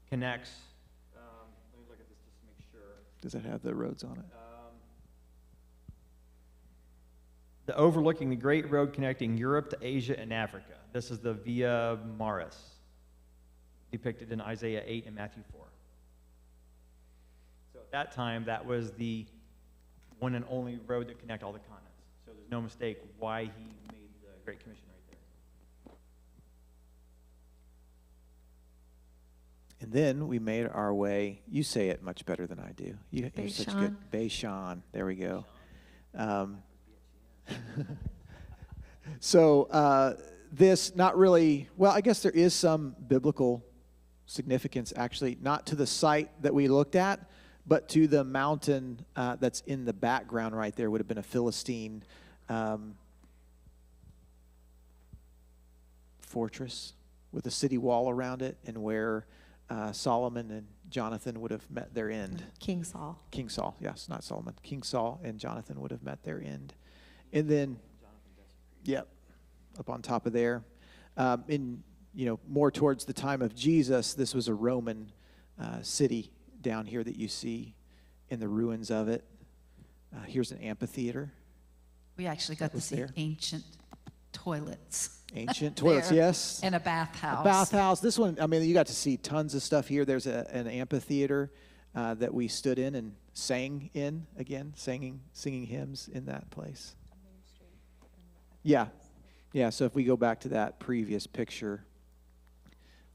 connects. Let me look at this just to make sure. does it have the roads on it? The overlooking the great road connecting Europe to Asia and Africa. This is the Via Maris, depicted in Isaiah 8 and Matthew 4. So at that time, that was the one and only road that connected all the continents. So there's no mistake why he made the Great Commission right there. And then we made our way. You say it much better than I do. You're such good. Beishan. There we go. So this not really, well, I guess there is some biblical significance actually, not to the site that we looked at, but to the mountain that's in the background right there. Would have been a Philistine fortress with a city wall around it, and where Solomon and Jonathan would have met their end. King Saul. King Saul, yes, not Solomon. King Saul and Jonathan would have met their end. And then, yep, up on top of there. More towards the time of Jesus, this was a Roman city down here that you see in the ruins of it. Here's an amphitheater. We actually got to was see there. ancient toilets. Ancient toilets, there, yes. And a bathhouse. Bathhouse. This one, you got to see tons of stuff here. There's an amphitheater that we stood in and sang in, again, singing hymns in that place. Yeah. Yeah, so if we go back to that previous picture,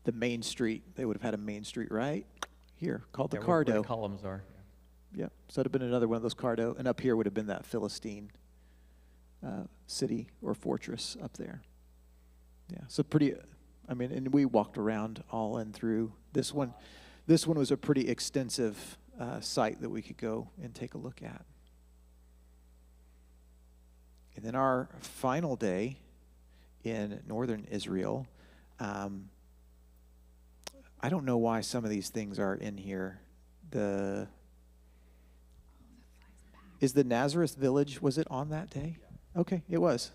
the main street, they would have had a main street right here called the Where Cardo. the columns are. Yeah, so it would have been another one of those Cardo. And up here would have been that Philistine city or fortress up there. Yeah, so pretty, and we walked around all in through this one. This one was a pretty extensive site that we could go and take a look at. And then our final day in northern Israel, I don't know why some of these things are in here. Is the Nazareth village, was it on that day? Okay, it was.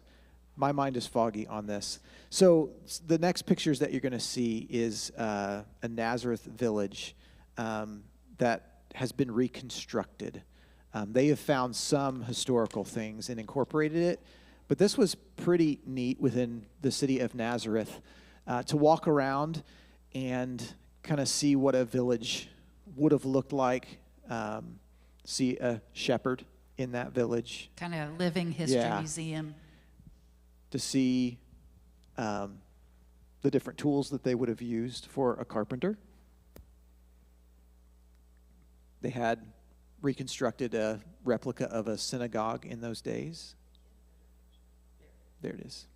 My mind is foggy on this. So the next pictures that you're going to see is a Nazareth village that has been reconstructed. They have found some historical things and incorporated it, but this was pretty neat within the city of Nazareth to walk around and kind of see what a village would have looked like, see a shepherd in that village, Kind of living history Yeah. museum. to see the different tools that they would have used for a carpenter. They had reconstructed a replica of a synagogue in those days. There it is.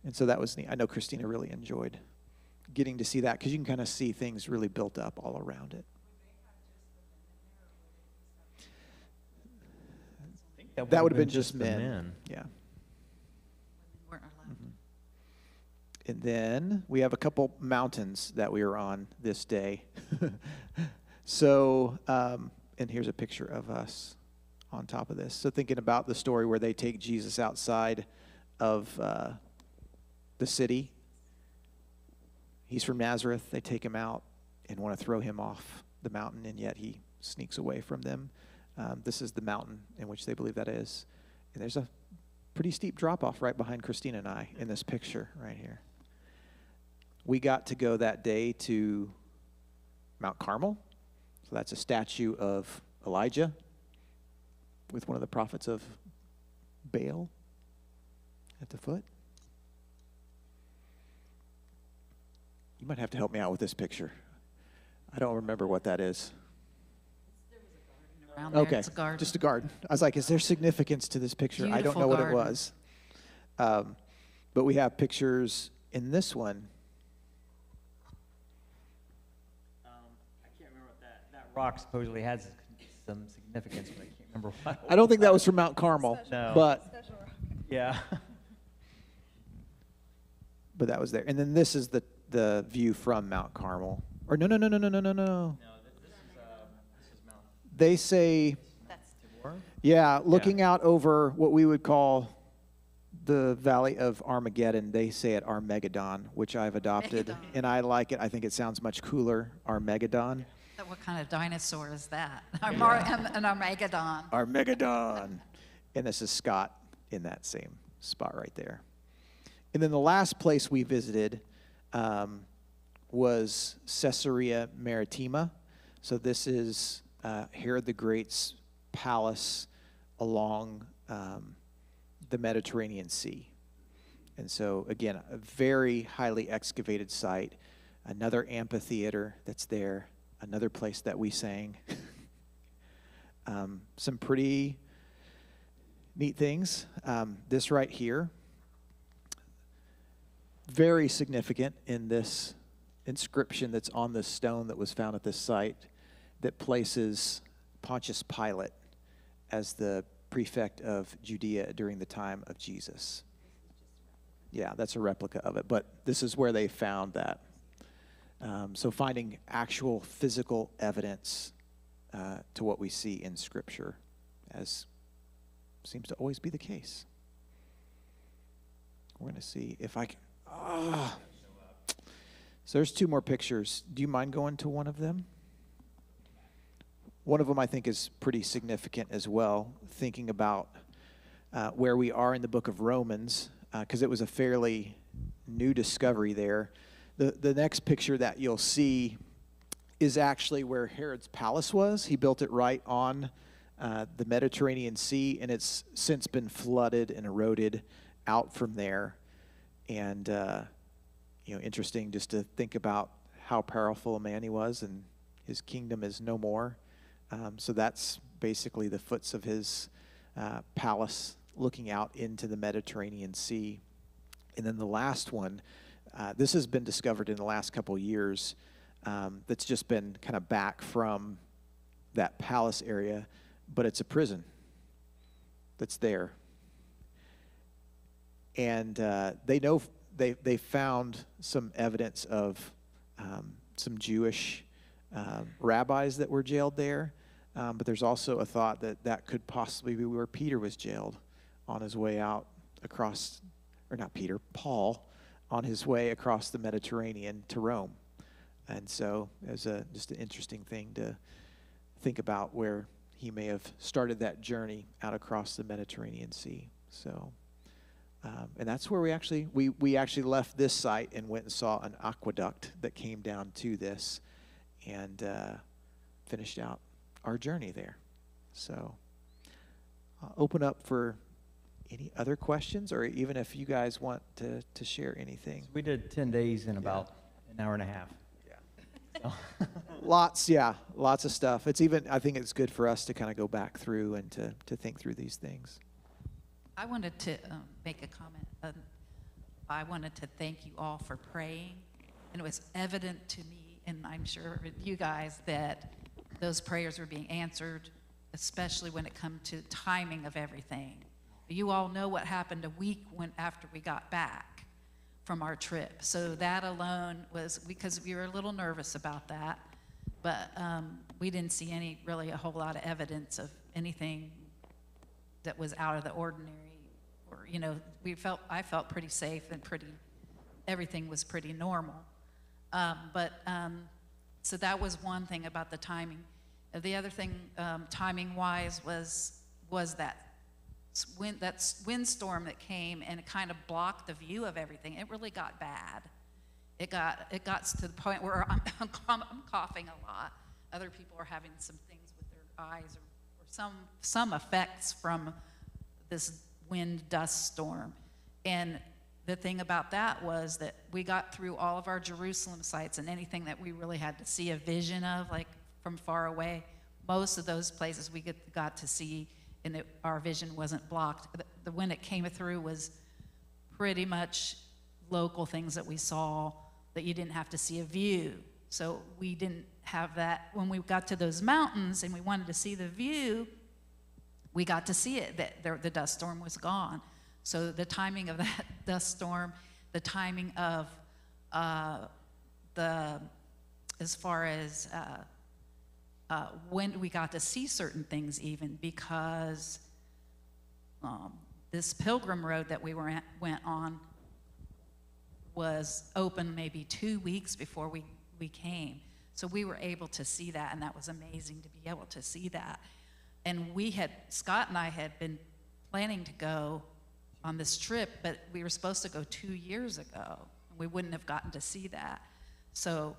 And so that was neat. I know Christina really enjoyed getting to see that because you can kind of see things really built up all around it. That would have been just the men. Yeah. Weren't allowed. And then we have a couple mountains that we were on this day. So, and here's a picture of us on top of this. So thinking about the story where they take Jesus outside of the city. He's from Nazareth. They take him out and want to throw him off the mountain, and yet he sneaks away from them. This is the mountain in which they believe that is. And there's a pretty steep drop-off right behind Christina and I in this picture right here. We got to go that day to Mount Carmel. So that's a statue of Elijah with one of the prophets of Baal at the foot. You might have to help me out with this picture. I don't remember what that is. Around there, Okay, it's a garden. just a garden. I was like, is there significance to this picture? I don't Beautiful know what garden. it was. But we have pictures in this one. I can't remember what that rock supposedly has some significance, but I can't remember what. I don't think that was from Mount Carmel, No. but Yeah. that was there. And then this is the view from Mount Carmel. Or no. No, this is Mount They say, Tabor. yeah, looking out over what we would call the Valley of Armageddon, they say it Armageddon, which I've adopted, Armageddon. and I like it. I think it sounds much cooler, Armageddon. What kind of dinosaur is that? An Armageddon. Armageddon. And this is Scott in that same spot right there. And then the last place we visited was Caesarea Maritima. So this is Herod the Great's palace along the Mediterranean Sea. And so, again, a very highly excavated site, another amphitheater that's there, another place that we sang. Some pretty neat things. This right here, very significant in this inscription that's on this stone that was found at this site that places Pontius Pilate as the prefect of Judea during the time of Jesus. Yeah, that's a replica of it, but this is where they found that. So finding actual physical evidence to what we see in Scripture, as seems to always be the case. We're going to see if I can. So there's two more pictures. Do you mind going to one of them? One of them I think is pretty significant as well, thinking about where we are in the book of Romans, because it was a fairly new discovery there. The next picture that you'll see is actually where Herod's palace was. He built it right on the Mediterranean Sea, and it's since been flooded and eroded out from there. And, interesting just to think about how powerful a man he was, and his kingdom is no more. So that's basically the foots of his palace looking out into the Mediterranean Sea. And then the last one, this has been discovered in the last couple of years, that's just been kind of back from that palace area, but it's a prison that's there. And they know they found some evidence of some Jewish rabbis that were jailed there, but there's also a thought that that could possibly be where Peter was jailed on his way out across, or not Peter, Paul, on his way across the Mediterranean to Rome. And so it's just an interesting thing to think about, where he may have started that journey out across the Mediterranean Sea. So, and that's where we actually left this site and went and saw an aqueduct that came down to this, and finished out our journey there. So I'll open up for any other questions, or even if you guys want to share anything. We did 10 days in about an hour and a half. Lots of stuff. I think it's good for us to kind of go back through and to think through these things. I wanted to make a comment. I wanted to thank you all for praying. And it was evident to me, and I'm sure you guys, that those prayers were being answered, especially when it comes to timing of everything. You all know what happened a week after we got back from our trip. So that alone was, because we were a little nervous about that, but we didn't see really a whole lot of evidence of anything that was out of the ordinary. Or, I felt pretty safe and everything was pretty normal. So that was one thing about the timing. The other thing, timing-wise, was that windstorm that came and it kind of blocked the view of everything. It really got bad. It got to the point where I'm coughing a lot. Other people are having some things with their eyes, or some effects from this wind dust storm. And the thing about that was that we got through all of our Jerusalem sites, and anything that we really had to see a vision of, like from far away, most of those places we got to see, and our vision wasn't blocked. When it came through was pretty much local things that we saw that you didn't have to see a view. So we didn't have that. When we got to those mountains and we wanted to see the view, we got to see it, that the dust storm was gone. So the timing of that dust storm, the timing of as far as when we got to see certain things, even because this pilgrim road that we went on was open maybe 2 weeks before we came. So we were able to see that, and that was amazing to be able to see that. And Scott and I had been planning to go on this trip, but we were supposed to go 2 years ago. We wouldn't have gotten to see that. So,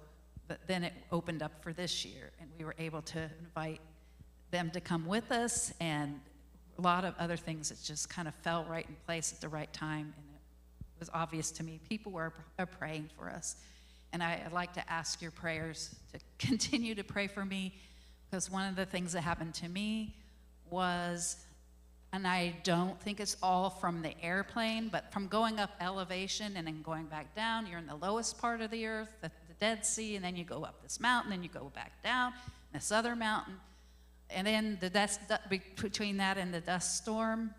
but then it opened up for this year, and we were able to invite them to come with us, and a lot of other things that just kind of fell right in place at the right time, and it was obvious to me. People are praying for us. And I'd like to ask your prayers to continue to pray for me, because one of the things that happened to me was, and I don't think it's all from the airplane, but from going up elevation and then going back down, you're in the lowest part of the earth, the Dead Sea, and then you go up this mountain, then you go back down this other mountain. And then between that and the dust storm,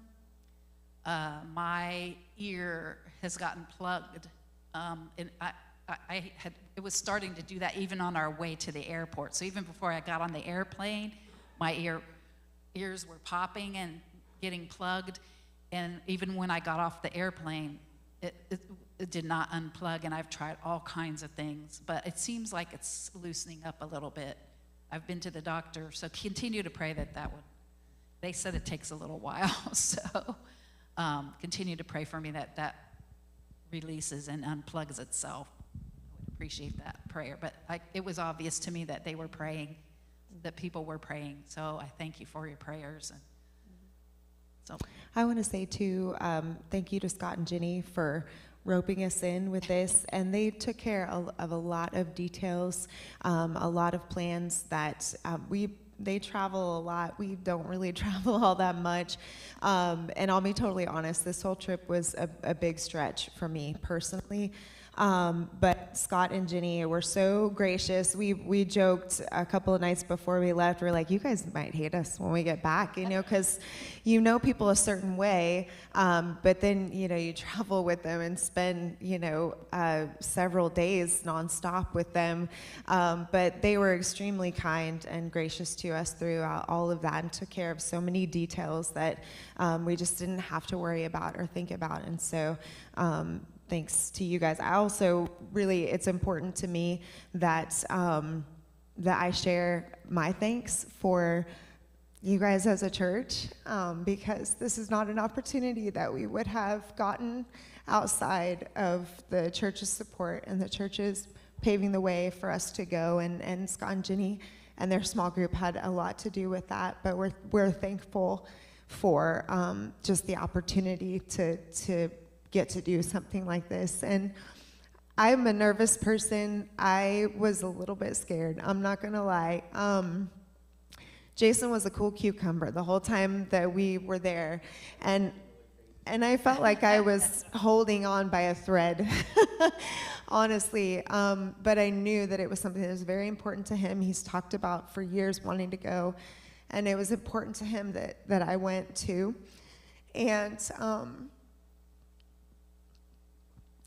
my ear has gotten plugged. And it was starting to do that even on our way to the airport. So even before I got on the airplane, my ears were popping and getting plugged. And even when I got off the airplane, it did not unplug, and I've tried all kinds of things, but it seems like it's loosening up a little bit. I've been to the doctor, so continue to pray that would. They said it takes a little while, so continue to pray for me that releases and unplugs itself. I would appreciate that prayer, but it was obvious to me that they were praying, that people were praying, so I thank you for your prayers. And so I want to say too, thank you to Scott and Jenny for roping us in with this, and they took care of a lot of details, a lot of plans that they travel a lot. We don't really travel all that much, and I'll be totally honest, this whole trip was a big stretch for me personally. But Scott and Jenny were so gracious. We joked a couple of nights before we left. We're like, you guys might hate us when we get back, because you know people a certain way, but then you travel with them and spend several days nonstop with them. But they were extremely kind and gracious to us throughout all of that, and took care of so many details that we just didn't have to worry about or think about. And so thanks to you guys. I also it's important to me that that I share my thanks for you guys as a church, because this is not an opportunity that we would have gotten outside of the church's support and the church's paving the way for us to go. And Scott and Jenny and their small group had a lot to do with that, but we're thankful for just the opportunity to get to do something like this. And I'm a nervous person. I was a little bit scared, I'm not gonna lie. Jason was a cool cucumber the whole time that we were there, and I felt like I was holding on by a thread, honestly. But I knew that it was something that was very important to him. He's talked about for years wanting to go, and it was important to him that I went too. And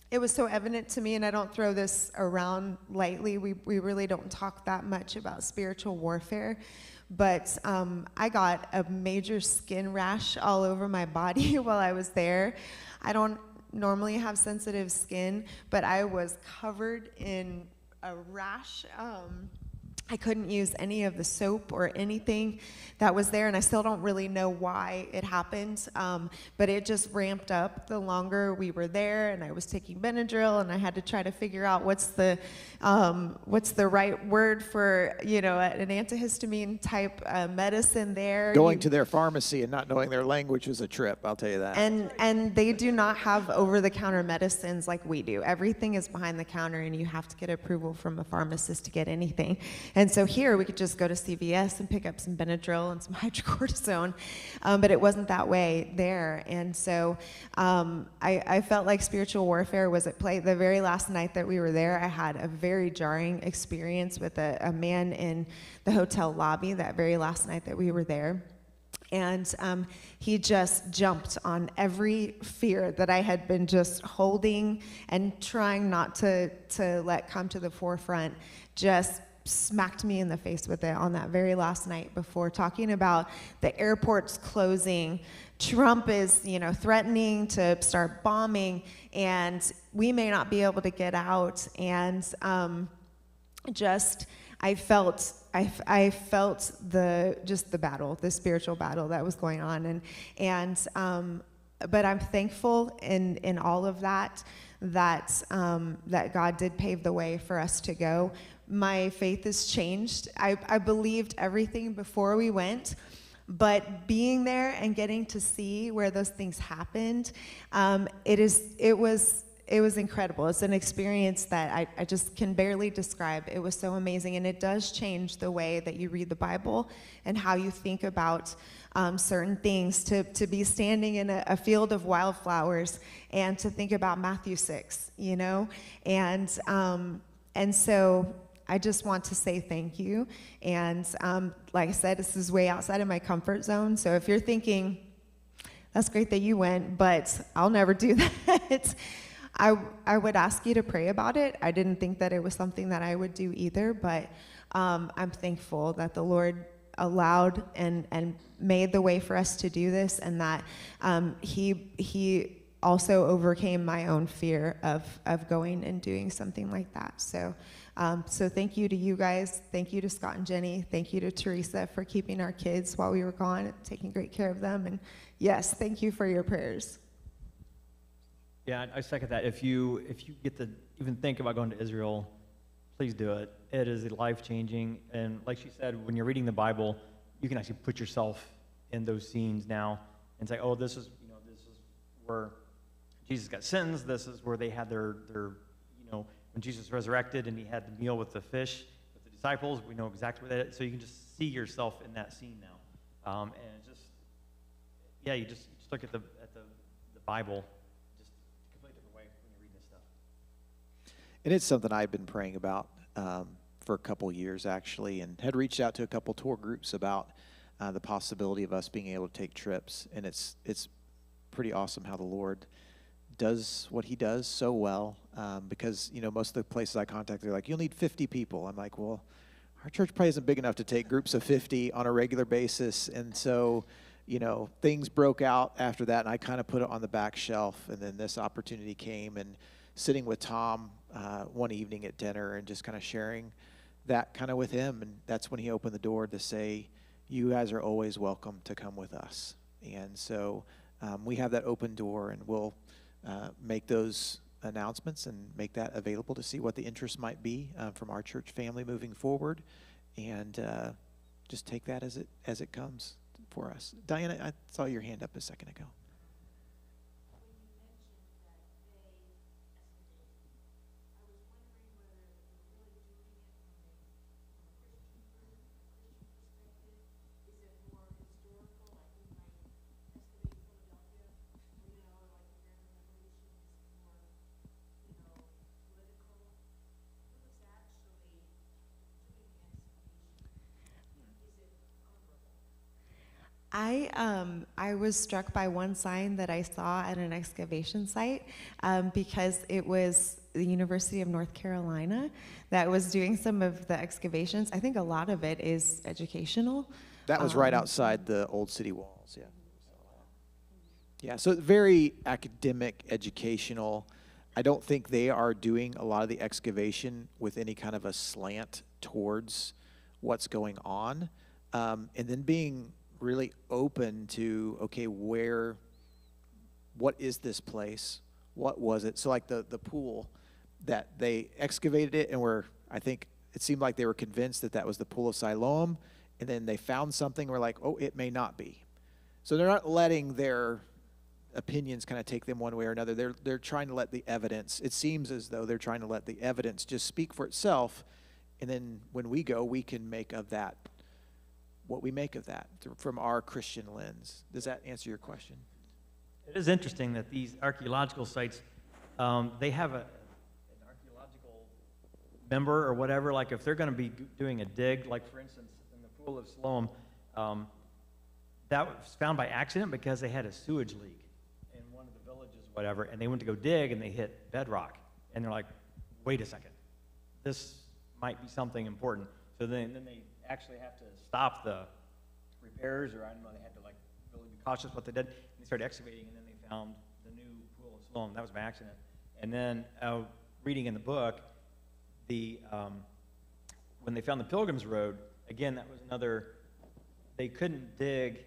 it was so evident to me, and I don't throw this around lightly. We really don't talk that much about spiritual warfare. But I got a major skin rash all over my body while I was there. I don't normally have sensitive skin, but I was covered in a rash. I couldn't use any of the soap or anything that was there, and I still don't really know why it happened, but it just ramped up the longer we were there, and I was taking Benadryl, and I had to try to figure out what's the right word for, an antihistamine type medicine there. Going to their pharmacy and not knowing their language was a trip, I'll tell you that. And they do not have over-the-counter medicines like we do. Everything is behind the counter, and you have to get approval from a pharmacist to get anything. And so here we could just go to CVS and pick up some Benadryl and some hydrocortisone, but it wasn't that way there. And so I felt like spiritual warfare was at play. The very last night that we were there, I had a very jarring experience with a man in the hotel lobby that very last night that we were there. And he just jumped on every fear that I had been just holding and trying not to let come to the forefront. Just smacked me in the face with it on that very last night before, talking about the airports closing. Trump is, threatening to start bombing, and we may not be able to get out. And I felt the battle, the spiritual battle that was going on, but I'm thankful in all of that God did pave the way for us to go. My faith has changed. I believed everything before we went, but being there and getting to see where those things happened, it was incredible. It's an experience that I just can barely describe. It was so amazing, and it does change the way that you read the Bible and how you think about certain things. To be standing in a field of wildflowers and to think about Matthew 6, and so I just want to say thank you. And like I said, this is way outside of my comfort zone. So if you're thinking, that's great that you went, but I'll never do that, I would ask you to pray about it. I didn't think that it was something that I would do either, but I'm thankful that the Lord allowed and made the way for us to do this, and that he also overcame my own fear of going and doing something like that. So thank you to you guys. Thank you to Scott and Jenny. Thank you to Teresa for keeping our kids while we were gone, taking great care of them. And yes, thank you for your prayers. Yeah, I second that. If you get to even think about going to Israel, please do it. It is life-changing. And like she said, when you're reading the Bible, you can actually put yourself in those scenes now and say, oh, this is where Jesus got sentenced. This is where they had their when Jesus resurrected and he had the meal with the fish with the disciples. We know exactly where that is. So you can just see yourself in that scene now. And it's just, yeah, you just look at the Bible just a completely different way when you read this stuff. And it's something I've been praying about for a couple years, actually, and had reached out to a couple tour groups about the possibility of us being able to take trips. And it's pretty awesome how the Lord does what he does so well, because, you know, most of the places I contact, they're like, you'll need 50 people. I'm like, well, our church probably isn't big enough to take groups of 50 on a regular basis. And so, you know, things broke out after that, and I kind of put it on the back shelf. And then this opportunity came, and sitting with Tom one evening at dinner and just kind of sharing that kind of with him. And that's when he opened the door to say, you guys are always welcome to come with us. And so we have that open door, and we'll make those announcements and make that available to see what the interest might be from our church family moving forward, and just take that as it comes for us. Diana, I saw your hand up a second ago. I was struck by one sign that I saw at an excavation site because it was the University of North Carolina that was doing some of the excavations. I think a lot of it is educational. That was right outside the old city walls, yeah. Yeah, so very academic, educational. I don't think they are doing a lot of the excavation with any kind of a slant towards what's going on. And then being really open to, okay, what is this place? What was it? So like the pool, that they excavated it, and I think it seemed like they were convinced that was the pool of Siloam, and then they found something, we're like, oh, it may not be. So they're not letting their opinions kind of take them one way or another. They're trying to let the evidence, it seems as though they're trying to let the evidence just speak for itself, and then when we go, we can make of that what we make of that from our Christian lens. Does that answer your question? It is interesting that these archaeological sites, they have an archaeological member or whatever. Like if they're going to be doing a dig, like for instance in the Pool of Siloam, that was found by accident because they had a sewage leak in one of the villages, whatever, and they went to go dig and they hit bedrock, and they're like, wait a second, this might be something important. So then they actually have to stop the repairs, or I don't know, they had to like really be cautious what they did. And they started excavating, and then they found the new Pool of Siloam. That was by accident. And then reading in the book, when they found the Pilgrim's Road, again, that was another, they couldn't dig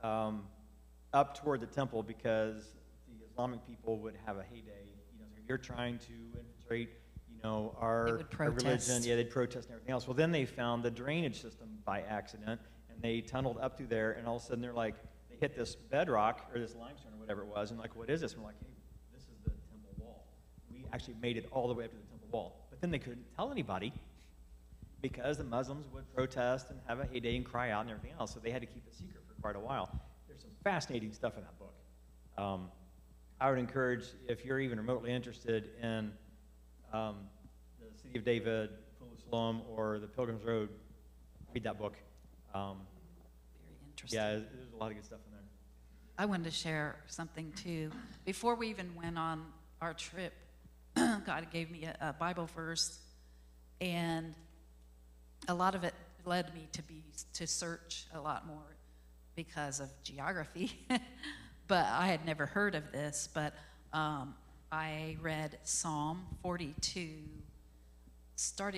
up toward the temple because the Islamic people would have a heyday. You know, so you're trying to infiltrate, you know, our religion. Yeah, they'd protest and everything else. Well, then they found the drainage system by accident, and they tunneled up through there, and all of a sudden they're like, they hit this bedrock or this limestone or whatever it was, and like, what is this? And we're like, hey, this is the temple wall. We actually made it all the way up to the temple wall. But then they couldn't tell anybody because the Muslims would protest and have a heyday and cry out and everything else, so they had to keep it secret for quite a while. There's some fascinating stuff in that book. I would encourage, if you're even remotely interested in the City of David, Pool of Siloam, or the Pilgrim's Road, read that book. Very interesting. Yeah, there's a lot of good stuff in there. I wanted to share something too. Before we even went on our trip, God gave me a Bible verse, and a lot of it led me to search a lot more because of geography. But I had never heard of this, but I read Psalm 42,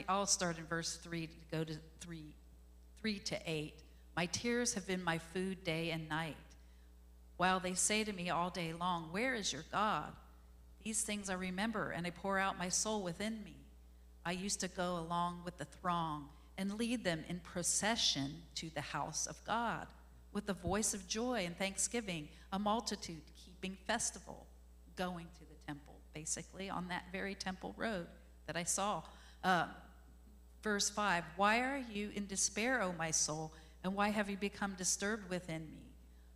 I'll start in verse 3 to go to 3 to 8. My tears have been my food day and night, while they say to me all day long, where is your God? These things I remember, and I pour out my soul within me. I used to go along with the throng and lead them in procession to the house of God, with the voice of joy and thanksgiving, a multitude keeping festival, going to the temple, basically, on that very temple road that I saw. Verse 5, why are you in despair, O my soul, and why have you become disturbed within me?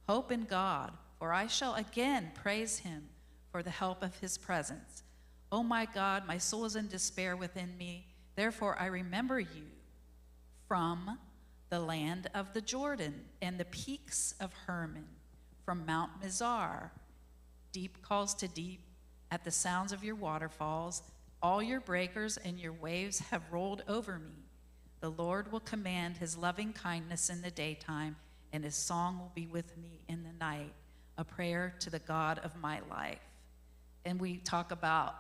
Hope in God, for I shall again praise him for the help of his presence. Oh my God, my soul is in despair within me. Therefore I remember you from the land of the Jordan and the peaks of Hermon, from Mount Mizar. Deep calls to deep at the sounds of your waterfalls. All your breakers and your waves have rolled over me. The Lord will command his loving kindness in the daytime, and his song will be with me in the night, a prayer to the God of my life. And we talk about,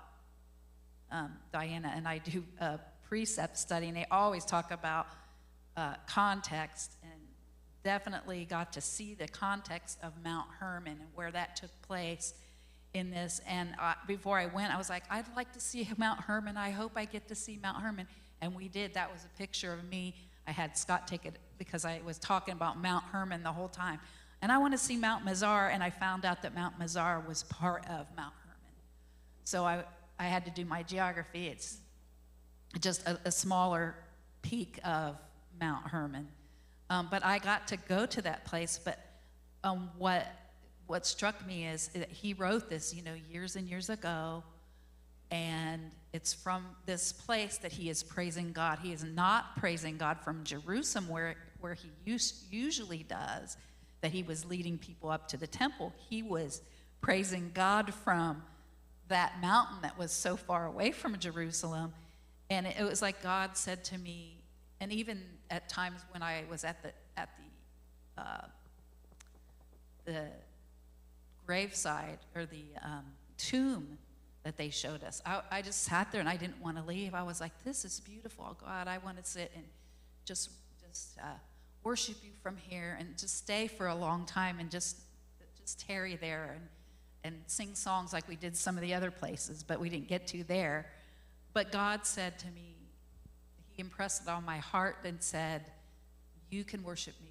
Diana and I do a precept study, and they always talk about context, and definitely got to see the context of Mount Hermon and where that took place in this. And before I went, I was like, I'd like to see Mount Hermon. I hope I get to see Mount Hermon. And we did. That was a picture of me. I had Scott take it because I was talking about Mount Hermon the whole time. And I want to see Mount Mizar, and I found out that Mount Mizar was part of Mount Hermon. So I had to do my geography. It's just a smaller peak of Mount Hermon. But I got to go to that place. But what struck me is that he wrote this, years and years ago, and it's from this place that he is praising God. He is not praising God from Jerusalem, where he usually does, that he was leading people up to the temple. He was praising God from that mountain that was so far away from Jerusalem. And it was like God said to me, and even at times when I was at the graveside or the tomb that they showed us, I just sat there and I didn't want to leave. I was like, this is beautiful, God. I want to sit and just worship you from here and just stay for a long time and just tarry there and sing songs like we did some of the other places, but we didn't get to there. But God said to me, he impressed it on my heart and said, you can worship me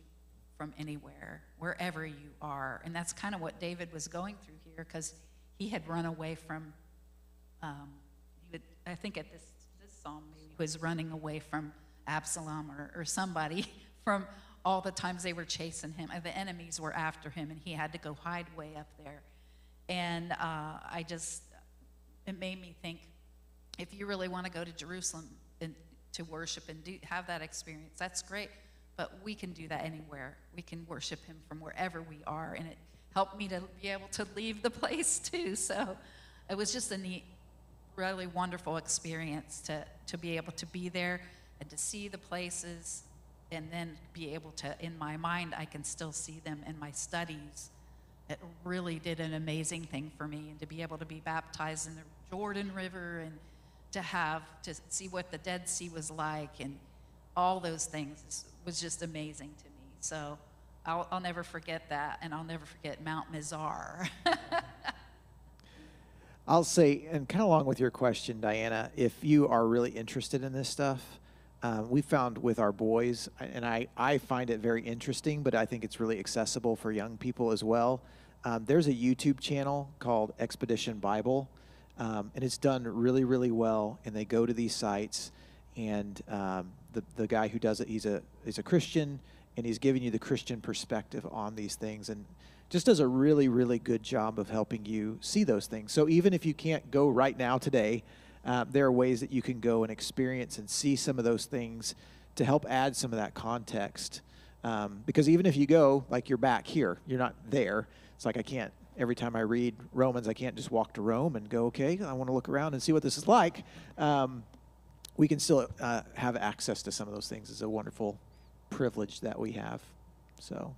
from anywhere, wherever you are. And that's kind of what David was going through here, because he had run away from, I think at this psalm, maybe he was running away from Absalom or somebody from all the times they were chasing him. The enemies were after him, and he had to go hide way up there. And it made me think, if you really want to go to Jerusalem and to worship and have that experience, that's great. But we can do that anywhere. We can worship him from wherever we are. And it helped me to be able to leave the place too. So it was just a neat, really wonderful experience to be able to be there and to see the places, and then be able to, in my mind, I can still see them in my studies. It really did an amazing thing for me, and to be able to be baptized in the Jordan River, and to see what the Dead Sea was like, and all those things was just amazing to me. So I'll never forget that, and I'll never forget Mount Mizar. I'll say, and kind of along with your question, Diana, if you are really interested in this stuff, we found with our boys, and I find it very interesting, but I think it's really accessible for young people as well. There's a YouTube channel called Expedition Bible, and it's done really, really well. And they go to these sites, and the guy who does it, he's a Christian, and he's giving you the Christian perspective on these things, and just does a really, really good job of helping you see those things. So even if you can't go right now today, there are ways that you can go and experience and see some of those things to help add some of that context. Because even if you go, like you're back here, you're not there. It's like every time I read Romans, I can't just walk to Rome and go, okay, I want to look around and see what this is like. We can still have access to some of those things. It's a wonderful privilege that we have. So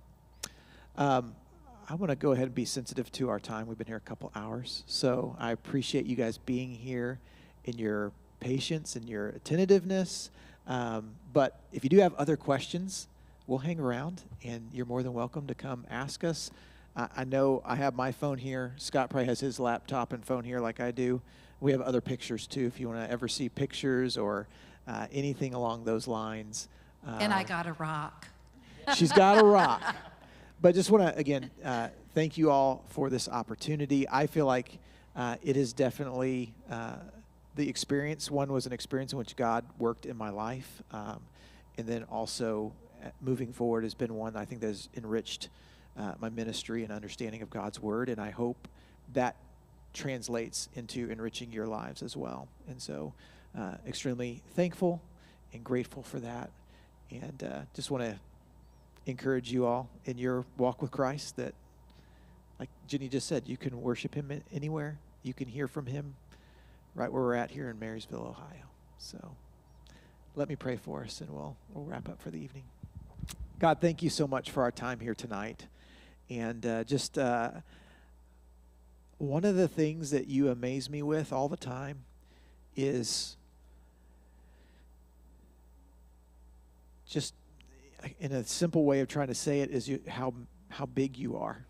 I want to go ahead and be sensitive to our time. We've been here a couple hours. So I appreciate you guys being here, in your patience and your attentiveness. But if you do have other questions, we'll hang around, and you're more than welcome to come ask us. I know I have my phone here. Scott probably has his laptop and phone here like I do. We have other pictures too, if you want to ever see pictures or anything along those lines. And I got a rock. She's got a rock. But just want to, again, thank you all for this opportunity. I feel like it is definitely the experience. One was an experience in which God worked in my life. And then also moving forward has been one I think that has enriched my ministry and understanding of God's word. And I hope that translates into enriching your lives as well. And so extremely thankful and grateful for that. And just want to encourage you all in your walk with Christ that, like Jenny just said, you can worship him anywhere. You can hear from him right where we're at here in Marysville, Ohio. So let me pray for us, and we'll wrap up for the evening. God, thank you so much for our time here tonight. And one of the things that you amaze me with all the time is just, in a simple way of trying to say it, is how big you are.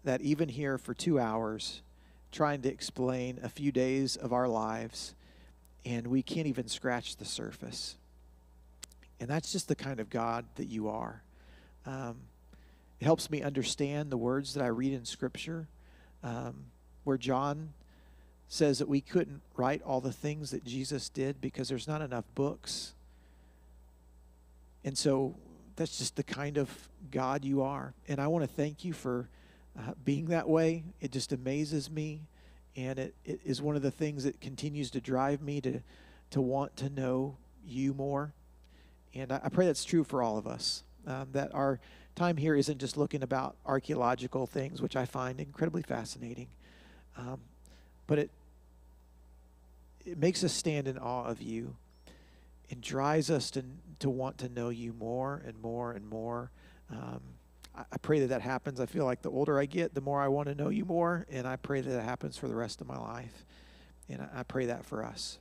That even here for 2 hours, trying to explain a few days of our lives, and we can't even scratch the surface. And that's just the kind of God that you are. It helps me understand the words that I read in Scripture, where John says that we couldn't write all the things that Jesus did because there's not enough books. And so that's just the kind of God you are. And I want to thank you for being that way. It just amazes me. And it is one of the things that continues to drive me to want to know you more. And I pray that's true for all of us, that our time here isn't just looking about archaeological things, which I find incredibly fascinating, but it makes us stand in awe of you and drives us to want to know you more and more and more. I pray that happens. I feel like the older I get, the more I want to know you more, and I pray that happens for the rest of my life. And I pray that for us.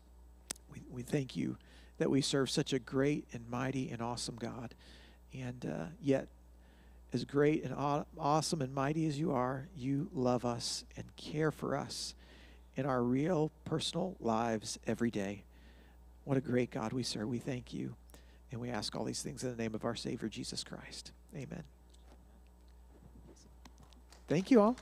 We thank you that we serve such a great and mighty and awesome God. And yet, as great and awesome and mighty as you are, you love us and care for us in our real personal lives every day. What a great God we serve. We thank you. And we ask all these things in the name of our Savior, Jesus Christ. Amen. Thank you all.